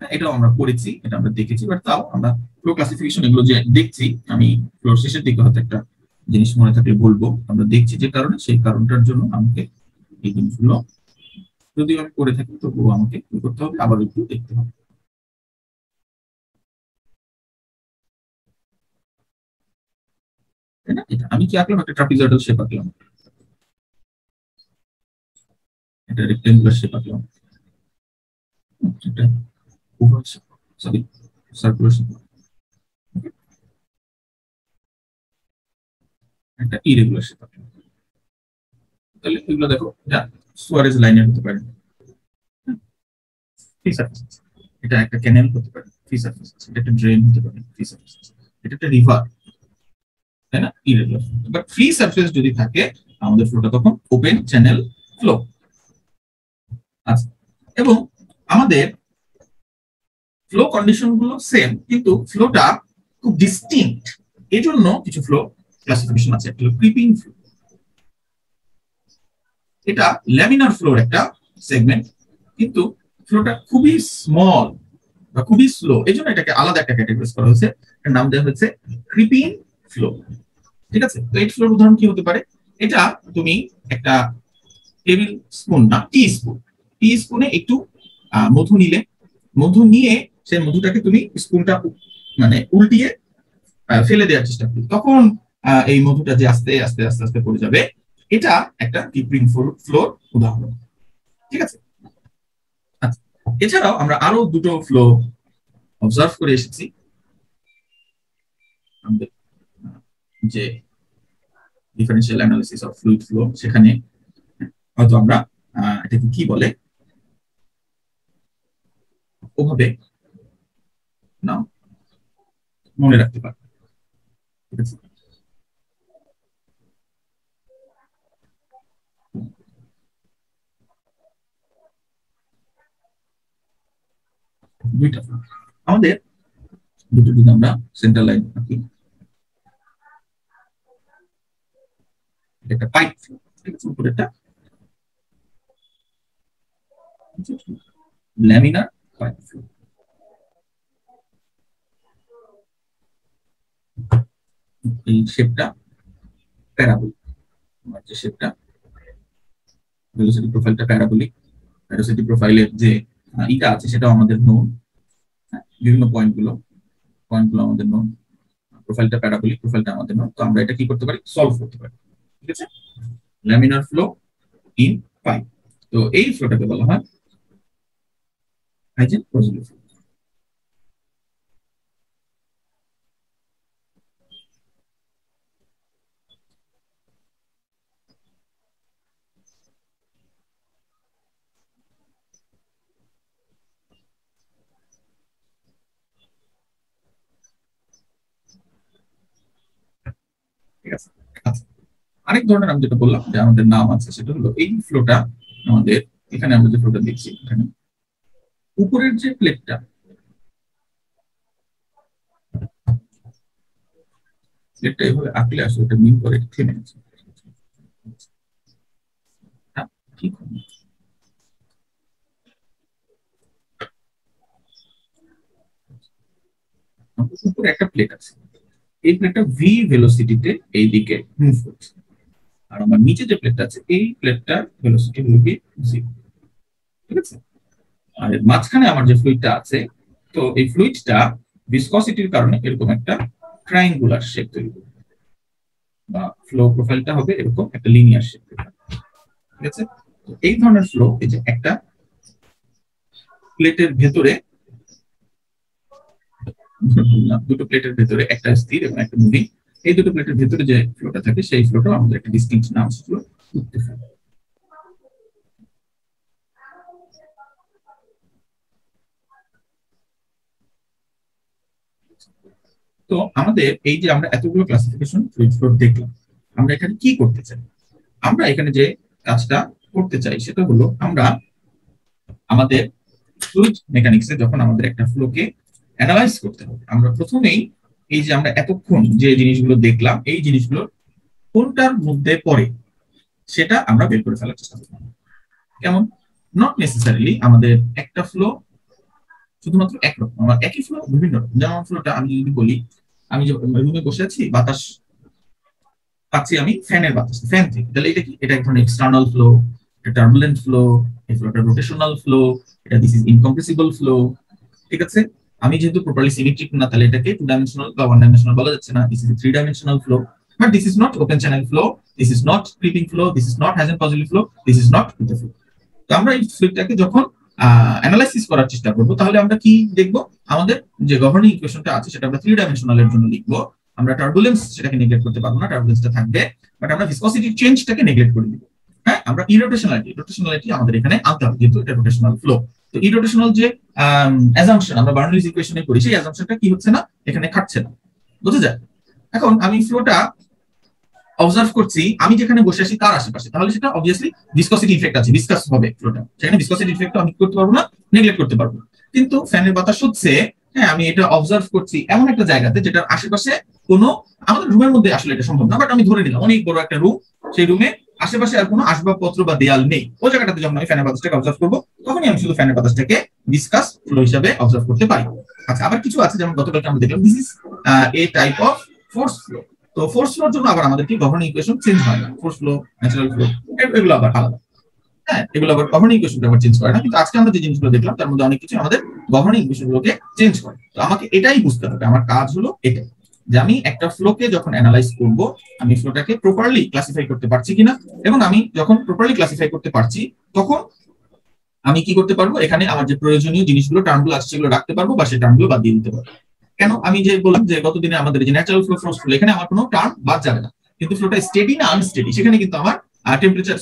এটাও আমরা পড়েছি, এটা আমরা দেখেছি, বাট তাও আমরা ফ্লো ক্লাসিফিকেশন এগুলো যে দেখছি, আমি ফ্লোর শেষের দিকে হয়তো একটা জিনিস মনে থাকলে বলবো, আমরা দেখছি যে কারণে, সেই কারণটার জন্য আমাকে এই জিনিসগুলো যদি আমি করে থাকি তবুও আমাকে কি করতে হবে, আবার একটু দেখতে হবে। তাই না? এটা আমি কি আঁকলাম, একটা ট্রাপিজয়েডাল শেপ আঁকলাম, এটা রেক্টেঙ্গুলার শেপ আঁকলাম, এটা oval shape, sorry circular shape, একটা ইরেগুলার শেপ আঁকলাম। তাহলে এগুলো দেখো, এটা সুয়ারেজ লাইনের হতে পারে, ফ্রি সারফেস, এটা একটা ক্যানেল হতে পারে, ফ্রি সারফেস, এটা একটা ড্রেন হতে পারে, ফ্রি সারফেস, এটা একটা রিভার, তাই না? ইরেগুলার। বাট ফ্রি সারফেস যদি থাকে আমাদের ফ্লোটা তখন ওপেন চ্যানেল ফ্লো। আচ্ছা, এবং আমাদের ফ্লো কন্ডিশন গুলো সেম, কিন্তু ফ্লোটা খুব ডিস্টিংক্ট। এজন্য কিছু ফ্লো ক্লাসিফিকেশন আছে, একটা ক্রিপিং ফ্লো, এটা ল্যামিনার ফ্লোর একটা সেগমেন্ট, কিন্তু ফ্লোটা খুবই স্মল বা খুবই স্লো, এই জন্য এটাকে আলাদা একটা ক্যাটাগরাইজ করা হয়েছে, এর নাম দেওয়া হয়েছে ক্রিপিং ফ্লো। ঠিক আছে, তো এই ফ্লোর উদাহরণ কি হতে পারে? এটা তুমি একটা টেবিল স্পুন না, টি স্পুনে একটু মধু নিলে, মধু নিয়ে সেই মধুটাকে তুমি স্পুনটা মানে উল্টিয়ে ফেলে দেওয়ার চেষ্টা করি, তখন এই মধুটা যে আস্তে আস্তে আস্তে আস্তে পড়ে যাবে, এটা একটা ক্রিপিং ফ্লোর উদাহরণ। ঠিক আছে, আচ্ছা, এছাড়াও আমরা আরো দুটো ফ্লো অবজার্ভ করে এসেছি আমাদের যে differential analysis of fluid flow, সেখানে হয়তো আমরা এটাকে কি বলে ওভাবে নাম মনে রাখতে পারবো। ঠিক আছে, দুইটা আমাদের দুটো যদি আমরা সেন্টার লাইন রাখি, একটা পাইপ ফ্লো, ঠিক আছে, উপরে একটা ল্যামিনার পাইপ ফ্লো। এই শেপটা প্যারাবোলিক, যে শেপটা ভেলোসিটি প্রোফাইলটা প্যারাবোলিক, ভেলোসিটি প্রোফাইলের যে ইটা আছে সেটাও আমাদের নোন, বিভিন্ন পয়েন্টগুলো আমাদের নোন, প্রোফাইলটা প্যারাবোলিক, প্রোফাইলটা আমাদের নোন। তো আমরা এটা কি করতে পারি, সলভ করতে পারি। ঠিক আছে, ল্যামিনার ফ্লো ইন পাইপ। তো এই ফ্লোটাকে বলা হয় হাইজেন-রোজলি ফ্লো। ঠিক আছে, আচ্ছা, আরেক ধরনের আমি যেটা বললাম যে আমাদের নাম আছে, সেটা হলো এই ফ্লোটা আমাদের এখানে আমরা যে ফ্লোটা দেখছি, এখানে উপরের যে প্লেটটা, প্লেটটা এভাবে আঁকলে আসলে এটা মিন করে থেমে আছে। ঠিক হবে, উপরে একটা প্লেট আছে, এই প্লেটটা ভি ভেলোসিটিতে এই দিকে মুভ করছে, আর আমার নিচে যে প্লেটটা আছে এই প্লেটটার ভেলোসিটি হলো কি 0। ঠিক আছে, আর মাঝখানে আমার যে ফ্লুইডটা আছে, তো এই ফ্লুইডটা ভিসকসিটির কারণে এরকম একটা ট্রায়াঙ্গুলার শেপ তৈরি করবে, বা ফ্লো প্রোফাইলটা হবে এরকম একটা লিনিয়ার শেপ। ঠিক আছে, তো এই ধরনের ফ্লো, এই যে একটা প্লেটের ভেতরে, দুটো প্লেটের ভেতরে একটা স্থির এবং একটা মুভিং, এই দুটো প্লেটের ভেতরে যে ফ্লোটা থাকে সেই ফ্লোটা আমাদের একটা ডিস্টিংক্ট নাম ছিল ফ্লো। তো আমাদের এই যে আমরা এতগুলো ক্লাসিফিকেশন ফ্লুইড ফ্লো দেখলাম, আমরা এখানে কি করতে চাই? আমরা এখানে যে কাজটা করতে চাই সেটা হলো আমরা আমাদের ফ্লুইড মেকানিক্সে যখন আমাদের একটা ফ্লোকে অ্যানালাইজ করতে হবে, আমরা প্রথমেই এই যে আমরা এতক্ষণ যে জিনিসগুলো দেখলাম, এই জিনিসগুলো কোনটার মধ্যে পড়ে সেটা আমরা বের করে ফেলার চেষ্টা করব। কেমন? নট নেসেসারিলি আমাদের একটা ফ্লো শুধুমাত্র একরকম, আমার একই ফ্লো বিভিন্ন রকম। যেমন ফ্লোটা আমি যদি বলি, আমি যে রুমে বসে আছি, বাতাস পাচ্ছি আমি ফ্যানের বাতাস, ফ্যান থেকে, তাহলে এটা কি? এটা এক ধরনের এক্সটার্নাল ফ্লো, এটা টার্বুলেন্ট ফ্লো, এই ফ্লোটা রোটেশনাল ফ্লো, এটা দিস ইজ ইনকম্প্রেসিবল ফ্লো। ঠিক আছে, আমি যেহেতু প্রপারলি সিমেট্রিক না, তাহলে এটাকে 2 ডাইমেনশনাল বা 1 ডাইমেনশনাল বলা যাচ্ছে না, this is 3 dimensional flow. But this is not open channel flow, this is not creeping flow, this is not Hagen Poiseuille flow, this is not pita flow. তো আমরা এই ফ্লুইডটাকে যখন অ্যানালাইসিস করার চেষ্টা করব, তাহলে আমরা কি দেখব? আমাদের যে গভর্নিং ইকুয়েশনটা আছে সেটা আমরা 3 ডাইমেনশনালের জন্য লিখবো। আমরা টার্বুলেন্স সেটাকে নেগলেক্ট করতে পারবো না, টার্বুলেন্সটা থাকবে, বাট আমরা ভিসকসিটি চেঞ্জটাকে নেগলেক্ট করে দিব। হ্যাঁ, আমরা ইরোটেশনালিটি আমাদের এখানে আনতে হবে, যেহেতু এটা রোটেশনাল ফ্লো। তো ইরোটেশনাল যে অ্যাজাম্পশন আমরা বার্নৌলিস ইকুয়েশনে করি, সেই অ্যাজাম্পশনটা কি হচ্ছে না, এখানে খাটছে না। বুঝা যায়? এখন আমি ফ্লোটা অবজার্ভ করছি, আমি যেখানে বসে আছি তার আশেপাশে, তাহলে সেটা অবভিয়াসলি ভিসকসিটি ইফেক্ট আছে, ভিসকাস হবে ফ্লোটা, সেখানে ভিসকসিটি ইফেক্ট আমি করতে পারবো না, নেগলেক্ট করতে পারবো। কিন্তু ফ্যানের বাতাস হচ্ছে, হ্যাঁ, আমি এটা অবজার্ভ করছি এমন একটা জায়গাতে যেটার আশেপাশে কোনো, আমাদের রুমের মধ্যে আসলে এটা সম্ভব না, বাট আমি ধরে নিলাম অনেক বড় একটা রুম, সেই রুমে আশেপাশে আর কোনো আসবাবপত্র বা দেয়াল নেই। ওই জায়গাটাতে যখন আমি ফ্যানের বাতাসটাকে অবজার্ভ করবো, তখনই আমি শুধু ফ্যানের বাতাসটাকে ভিসকাস ফ্লো হিসাবে অবজার্ভ করতে পারি। আচ্ছা, আবার কিছু আছে, যেমন গতকালকে আমরা দেখলাম this is a type of force flow. তো ফোর্স ফ্লোর জন্য আবার আমাদের কি গভর্নিং ইকুয়েশন চেঞ্জ হয় না, ফোর্স ফ্লো, ন্যাচারাল ফ্লো, এগুলো আবার আলাদা। হ্যাঁ, এগুলো আবার গভর্নিং ইকুয়েশনটা আবার চেঞ্জ করে না। কিন্তু আজকে আমরা যে জিনিসগুলো দেখলাম তার মধ্যে অনেক কিছু আমাদের গভর্নিং ইকুয়েশনগুলোকে চেঞ্জ করে। তো আমাকে এটাই বুঝতে হবে, আমার কাজ হলো এটাই, যে আমি একটা ফ্লোকে যখন অ্যানালাইজ করব, আমি ফ্লোটাকে প্রপারলি ক্লাসিফাই করতে পারছি কিনা, এবং আমি যখন প্রপারলি ক্লাসিফাই করতে পারছি, তখন আমি কি করতে পারবো, এখানে আমার যে প্রয়োজনীয় জিনিসগুলো, টার্মগুলো আসছে, সেগুলো রাখতে পারবো, বা সেই টার্মগুলো বাদ দিয়ে দিতে পারবো। কেন আমি যে বললাম যে গত দিনে আমাদের যে ন্যাচারাল ফ্লো ফোর্স ফ্লো, এখানে আমার কোনো টার্ম বাদ যাবে না, কিন্তু ফ্লোটা স্টেডি না আনস্টেডি সেখানে কিন্তু আমার টেম্পারেচার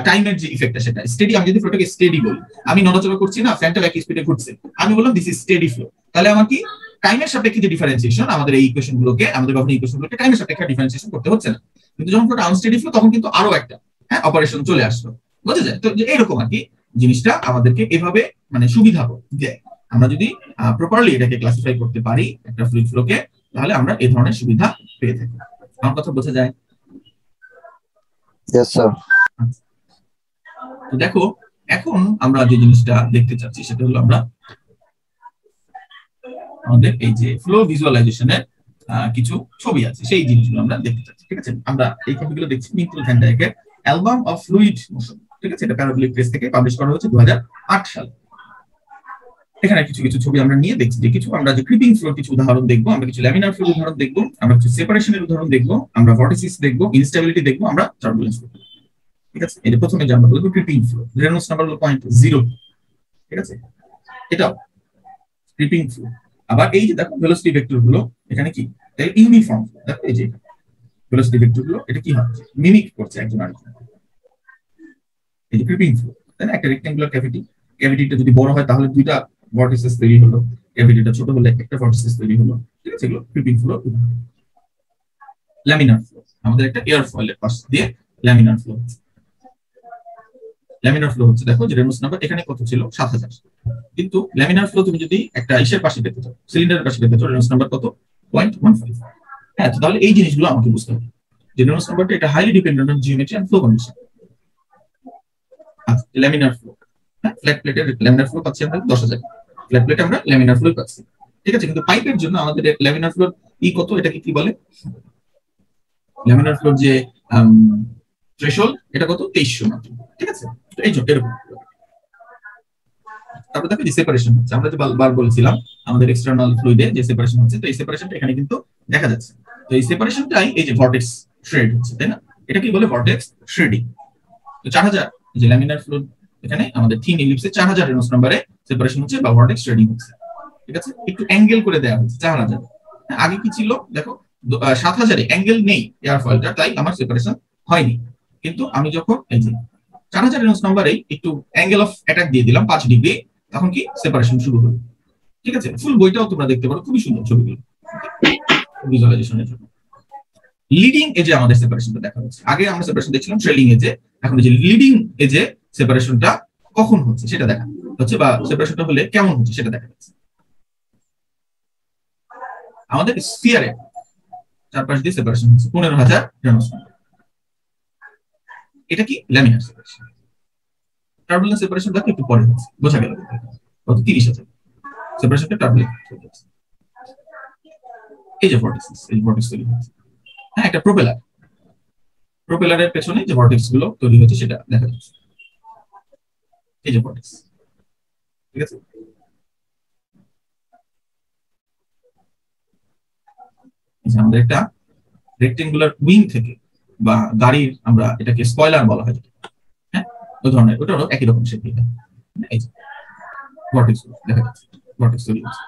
টাইমের যে ইফেক্টটা সেটা স্টেডি। আমি যদি ফ্লোটাকে স্টেডি বলি, আমি নড়াচড়া করছি না, ফ্যানটা একই স্পিডে ঘুরছে, আমি বললাম দিস ইজ স্টেডি ফ্লো, তাহলে আমার কি টাইমের সাপেক্ষে যে ডিফারেন্সিয়েশন আমাদের এই ইকুয়েশন গুলোকে, আমাদের গভর্নিং ইকুয়েশন গুলোকে টাইমের সাপেক্ষে ডিফারেন্সিয়েশন করতে হচ্ছে না। কিন্তু যখন ফ্লোটা আনস্টেডি ফ্লো তখন কিন্তু আরো একটা অপারেশন চলে আসলো, বোঝা যায়? তো এরকম আর কি জিনিসটা আমাদেরকে এভাবে মানে সুবিধা দেয়। আমরা যদি প্রপারলি এটাকে ক্লাসিফাই করতে পারি একটা ফ্লুইড ফ্লোকে, তাহলে আমরা এই ধরনের সুবিধা পেয়ে থাকি। আমার কথা বোঝা যায়? Yes, sir. তো দেখো, এখন আমরা যে জিনিসটা দেখতে চাচ্ছি সেটা হলো আমরা আমাদের এই যে ফ্লো ভিজুয়ালাইজেশনের কিছু ছবি আছে, সেই জিনিসগুলো আমরা দেখতে চাচ্ছি। ঠিক আছে, আমরা এই ছবিগুলো দেখছি মিতুল ভ্যান ডাইকের অ্যালবাম অফ ফ্লুইড মোশন। ঠিক আছে, এটা প্যারাবোলিক প্রেস থেকে পাবলিশ করা হয়েছে 2008 সালে। এখানে কিছু কিছু ছবি আমরা নিয়ে দেখছি, যে কিছু আমরা যে ক্রিপিং ফ্লোর কিছু উদাহরণ দেখবো, আমরা কিছু ল্যামিনার ফ্লোর উদাহরণ দেখবো, আমরা কিছু সেপারেশনের উদাহরণ দেখবো, আমরা ভর্টিসিস দেখবো, ইনস্টেবিলিটি দেখবো, আমরা টার্বুলেন্স দেখবো। ঠিক আছে, এটা প্রথমে যে আমরা বলবো ক্রিপিং ফ্লোর, রেনল্ডস নাম্বার হলো 0.02। ঠিক আছে, এটাও ক্রিপিং ফ্লোর। আবার এই যে দেখো ভেলোসিটি ভেক্টর গুলো এখানে কি ইউনিফর্ম, দেখো এই যে ভেলোসিটি ভেক্টর গুলো এটা কি হচ্ছে, মিমিক করছে একজন আরেকজন। এই যে ক্রিপিং ফ্লোর, তাই না? একটা রেক্ট্যাঙ্গুলার ক্যাভিটি, ক্যাভিটিটা যদি বড় হয় তাহলে দুইটা ভর্টিসেস তৈরি হলো, ক্যাভিটিটা ছোট হলে একটা ভর্টিসেস তৈরি হলো। ঠিক আছে, এগুলো ক্রিপিং ফ্লোর। ল্যামিনার ফ্লো, আমাদের একটা এয়ার ফয়েলের পাশ দিয়ে ল্যামিনার ফ্লো হচ্ছে। ল্যামিনার ফ্লো হচ্ছে, দেখো যে রেনল্ডস নাম্বার এখানে কত ছিল, 7000, কিন্তু ল্যামিনার ফ্লো তুমি যদি একটা ইসের পাশে পেতে চাও, সিলিন্ডারের পাশে পেতে চাও, রেনল্ডস নাম্বার কত, 0.15। হ্যাঁ, তো তাহলে এই জিনিসগুলো আমাকে বুঝতে হবে যে রেনল্ডস নাম্বারটা এটা highly dependent on geometry and flow condition. আচ্ছা, ল্যামিনার ফ্লো, হ্যাঁ, ফ্ল্যাট প্লেটের ল্যামিনার ফ্লো পাচ্ছি আমরা 10,000, ফ্ল্যাট প্লেটে আমরা ল্যামিনার ফ্লো পাচ্ছি। ঠিক আছে, কিন্তু পাইপের জন্য আমাদের ল্যামিনার ফ্লোর কত, এটাকে কি বলে, ল্যামিনার ফ্লোর যে থ্রেশহোল্ড এটা কত, 2300 মাত্র। ঠিক আছে, তো এই জন্য এরকম। তারপর দেখো যে সেপারেশন হচ্ছে, আমরা যে বার বলেছিলাম আমাদের এক্সটার্নাল ফ্লুইডে যে সেপারেশন হচ্ছে, তো এই সেপারেশনটা এখানে কিন্তু দেখা যাচ্ছে। তো এই সেপারেশনটাই এই যে ভর্টেক্স শ্রেড হচ্ছে, তাই না? এটা কি বলে, ভর্টেক্স শ্রেডিং। তো 4000 যে ল্যামিনার ফ্লুইড এখানে আমাদের থিন ইলিপসে 4000 রেনল্ডস নম্বরে সেপারেশন হচ্ছে বা ভর্টেক্স শ্রেডিং হচ্ছে। ঠিক আছে, একটু অ্যাঙ্গেল করে দেওয়া হচ্ছে 4000। আগে কি ছিল দেখো, 7000 এ অ্যাঙ্গেল নেই এয়ার ফয়েলটা, তাই আমার সেপারেশন হয়নি। কিন্তু আমি যখন এই যে 4000 রেনল্ডস নম্বরে একটু অ্যাঙ্গেল অফ অ্যাটাক দিয়ে দিলাম 5 ডিগ্রি, তখন কি সেপারেশন শুরু হলো। ঠিক আছে, ফুল বইটাও তোমরা দেখতে পারো, খুবই সুন্দর ছবিগুলো ভিজুয়ালাইজেশনের জন্য। লিডিং এজে আমাদের সেপারেশনটা দেখা হচ্ছে, আগে আমরা সেপারেশন দেখছিলাম ট্রেলিং এজে, এখন যে লিডিং এজে সেপারেশনটা কখন হচ্ছে সেটা দেখা হচ্ছে, বা সেপারেশনটা হলে কেমন হচ্ছে সেটা দেখা যাচ্ছে। আমাদের স্ফিয়ারে চারপাশ দিয়ে সেপারেশন হচ্ছে 15,000 রেনল্ডস নম্বর, এটা কি ল্যামিনার সেপারেশন। টার্বুলেন্স সেপারেশনটা একটু পরে হচ্ছে, বোঝা গেল কত, 30,000 সেপারেশনটা টার্বুলেন্ট হয়ে যাচ্ছে। এই যে ভর্টিসিস, এই ভর্টিক্স তৈরি হচ্ছে, হ্যাঁ, একটা প্রপেলার, প্রপেলারের পেছনে যে ভর্টেক্স গুলো তৈরি হচ্ছে সেটা দেখা যাচ্ছে, এই যে ভর্টেক্স। ঠিক আছে, আমাদের একটা রেক্টেঙ্গুলার উইং থেকে বা গাড়ির, আমরা এটাকে স্পয়লার বলা হয়, হ্যাঁ, ওই ধরনের, ওটারও একই রকম শেপ। এই যে ভর্টেক্স দেখা যাচ্ছে, ভর্টেক্স তৈরি হচ্ছে।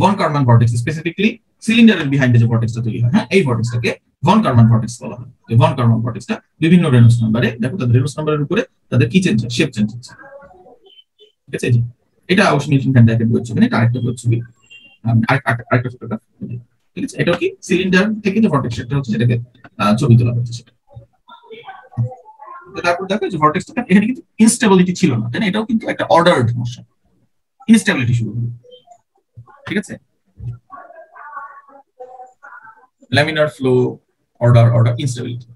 ভন কারমান ভর্টেক্স, স্পেসিফিকলি সিলিন্ডারের বিহাইন্ডে যে ভর্টেক্সটা তৈরি হয়, হ্যাঁ, এই ভর্টেক্সটাকে ভন কারমান ভর্টেক্স বলা হয়। এই ভন কারমান ভর্টেক্সটা বিভিন্ন রেনল্ডস নম্বরে, দেখো তাদের রেনল্ডস নম্বরের উপরে তাদের কি চেঞ্জ হয়, শেপ চেঞ্জ হচ্ছে। ঠিক আছে, এটা অবশ্যই মিল্টন ভ্যান ডাইকের বই ছবি, এটা আরেকটা বই ছবি, আরেকটা ফটোগ্রাফ। ঠিক আছে, এটা কি সিলিন্ডার থেকে যে ভর্টেক্সটা হচ্ছে সেটাকে ছবি তোলা হচ্ছে সেটা। তারপর দেখো যে ভর্টেক্সটা এখানে কিন্তু ইনস্টেবিলিটি ছিল না, তাই না? এটাও কিন্তু একটা অর্ডারড মোশন, ইনস্টেবিলিটি শুরু হলো। ঠিক আছে, laminar flow, order, instability.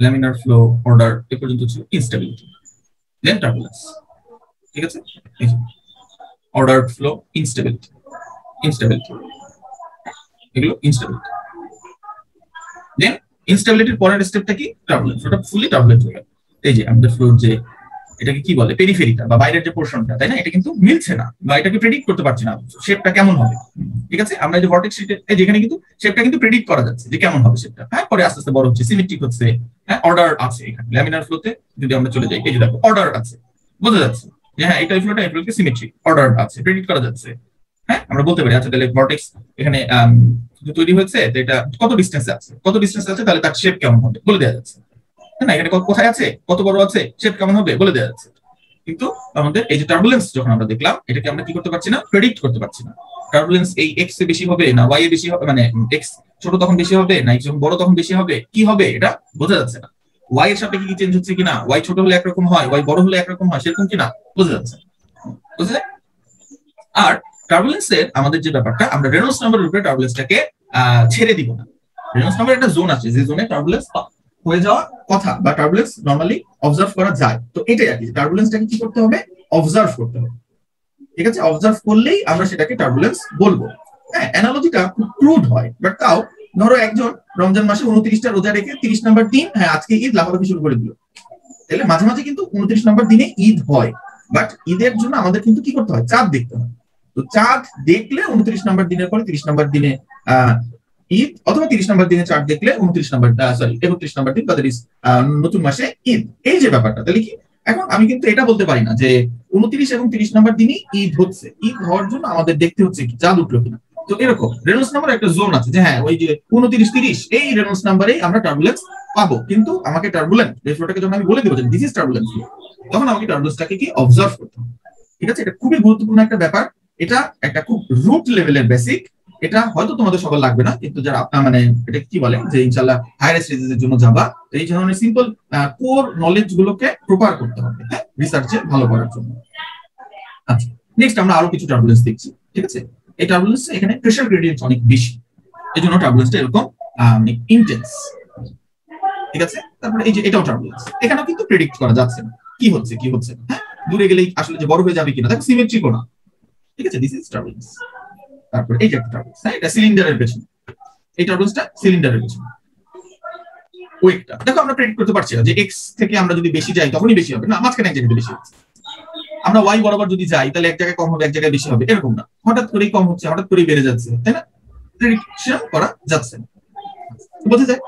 Laminar flow, order, এ পর্যন্ত ছিল instability, then turbulence. ঠিক আছে, ordered flow, instability, এগুলো instability, then instability পরের স্টেপটা কি, turbulence, ওটা ফুলি turbulent হয়ে গেল। এই যে আমাদের ফ্লুইড যে এটাকে কি বলে, পেরিফেরিটা বা বাইরের যে পোরশনটা, তাই না? এটা কিন্তু মিলছে না বা এটাকে প্রেডিক্ট করতে পারছি না শেপটা কেমন হবে। ঠিক আছে, আমরা যে ভর্টেক্স শিটে যেখানে কিন্তু শেপটা কিন্তু প্রেডিক্ট করা যাচ্ছে যে কেমন হবে শেপটা, হ্যাঁ, পরে আস্তে আস্তে বড় হচ্ছে, সিমেট্রিক হচ্ছে, হ্যাঁ, অর্ডার আছে। এখানে ল্যামিনার ফ্লোতে যদি আমরা চলে যাই, এই যে দেখো অর্ডার আছে, বোঝা যাচ্ছে। যে হ্যাঁ এটা ফ্লোটা এগুলোকে সিমেট্রি অর্ডার আছে, প্রেডিক্ট করা যাচ্ছে। হ্যাঁ আমরা বলতে পারি আচ্ছা তাহলে ভর্টেক্স এখানে তৈরি হয়েছে, তো এটা কত ডিসটেন্সে আছে, কত ডিসটেন্সে আছে, তাহলে তার শেপ কেমন হবে বলে দেওয়া যাচ্ছে। না এখানে কোথায় আছে, কত বড় আছে, শেপ কেমন হবে বলে দেওয়া যাচ্ছে। কিন্তু আমাদের এই যে টার্বুলেন্স যখন আমরা দেখলাম, এটাকে আমরা কি করতে পারছি না, প্রেডিক্ট করতে পারছি না। টার্বুলেন্স এই এক্স এ বেশি হবে না ওয়াই এ বেশি হবে, মানে এক্স ছোট তখন বেশি হবে না এক্স যখন বড় তখন বেশি হবে, কি হবে এটা বোঝা যাচ্ছে না। ওয়াই এর সাথে কি চেঞ্জ হচ্ছে কিনা, ওয়াই ছোট হলে একরকম হয়, ওয়াই বড় হলে একরকম হয়, সেরকম কিনা বোঝা যাচ্ছে। বুঝলে? আর টার্বুলেন্সের আমাদের যে ব্যাপারটা, আমরা রেনল্ডস নাম্বারের উপরে টার্বুলেন্সটাকে ছেড়ে দিব না। রেনল্ডস নাম্বারের একটা জোন আছে, যে জোনে টার্বুলেন্স হয়ে যাওয়া কথা বা টার্বুলেন্স নরমালি অবজার্ভ করা যায়। তো এটাই আর কি, টার্বুলেন্সটাকে কি করতে হবে, অবজার্ভ করতে হবে। ঠিক আছে, অবজার্ভ করলেই আমরা সেটাকে টার্বুলেন্স বলবো। হ্যাঁ অ্যানালজিটা খুব ক্রুড হয়, বাট তাও ধরো একজন রমজান মাসে 29টা রোজা রেখে 30 নাম্বার দিন, হ্যাঁ আজকে ঈদ, লাফালাফি শুরু করে দিল। তাহলে মাঝে মাঝে কিন্তু 29 নাম্বার দিনে ঈদ হয়, বাট ঈদের জন্য আমাদের কিন্তু কি করতে হয়, চাঁদ দেখতে হয়। তো চাঁদ দেখলে 29 নাম্বার দিনের পরে 30 নাম্বার দিনে ঈদ, অথবা 30 নাম্বার দিনে চাঁদ দেখলে 31 নাম্বার 31 নাম্বার দিন তাদের নতুন মাসে ঈদ। এই যে ব্যাপারটা, তাহলে কি এখন আমি কিন্তু এটা বলতে পারি না যে 29 এবং 30 নাম্বার দিনই ঈদ হচ্ছে, ঈদ হওয়ার জন্য আমাদের দেখতে হচ্ছে কি চাঁদ উঠলো কিনা। তো এরকম রেনল্ডস নাম্বার একটা জোন আছে যে হ্যাঁ ওই যে 29-30 এই রেনল্ডস নাম্বারেই আমরা টার্বুলেন্স পাবো। কিন্তু আমাকে টার্বুলেন্ট এই ফ্লোটাকে যখন আমি বলে দেবো যে দিস ইজ টার্বুলেন্স ফ্লো, তখন আমাকে টার্বুলেন্সটাকে কি অবজার্ভ করতে হবে। ঠিক আছে, এটা খুবই গুরুত্বপূর্ণ একটা ব্যাপার, এটা একটা খুব রুট লেভেলের বেসিক। এটা হয়তো তোমাদের সবার লাগবে না, কিন্তু যারা মানে এটা কি বলে যে ইনশাআল্লাহ হায়ার স্টেজের জন্য যাবা, এই ধরনের সিম্পল কোর নলেজ গুলোকে প্রপার করতে হবে হ্যাঁ রিসার্চে ভালো করার জন্য। আচ্ছা নেক্সট আমরা আরো কিছু টার্বুলেন্স দেখছি। ঠিক আছে, এই টার্বুলেন্স এখানে প্রেসার গ্রেডিয়েন্ট অনেক বেশি, এজন্য টার্বুলেন্সটা এরকম অনেক ইন্টেন্স। ঠিক আছে, তারপরে এই যে এটাও টার্বুলেন্স, এখানেও কিন্তু প্রেডিক্ট করা যাচ্ছে না কি হচ্ছে কি হচ্ছে না। হ্যাঁ দূরে গেলেই আসলে যে বড় হয়ে যাবে কিনা, দেখো সিমেট্রি কোনা। ঠিক আছে, দিস ইজ টার্বুলেন্স। তারপরে এই যে একটা টার্বুলেন্স, হ্যাঁ এটা সিলিন্ডারের পেছনে, এই টার্বুলেন্সটা সিলিন্ডারের পেছনে। ওয়েটটা দেখো আমরা প্রেডিক্ট করতে পারছি না যে এক্স থেকে আমরা যদি বেশি যাই তখনই বেশি হবে, না মাঝখানে এক জায়গায় বেশি হচ্ছে। আমরা ওয়াই বরাবর যদি যাই তাহলে এক জায়গায় কম হবে এক জায়গায় বেশি হবে, এরকম না, হঠাৎ করেই কম হচ্ছে হঠাৎ করেই বেড়ে যাচ্ছে, তাই না, প্রেডিকশন করা যাচ্ছে না। বোঝা যায়?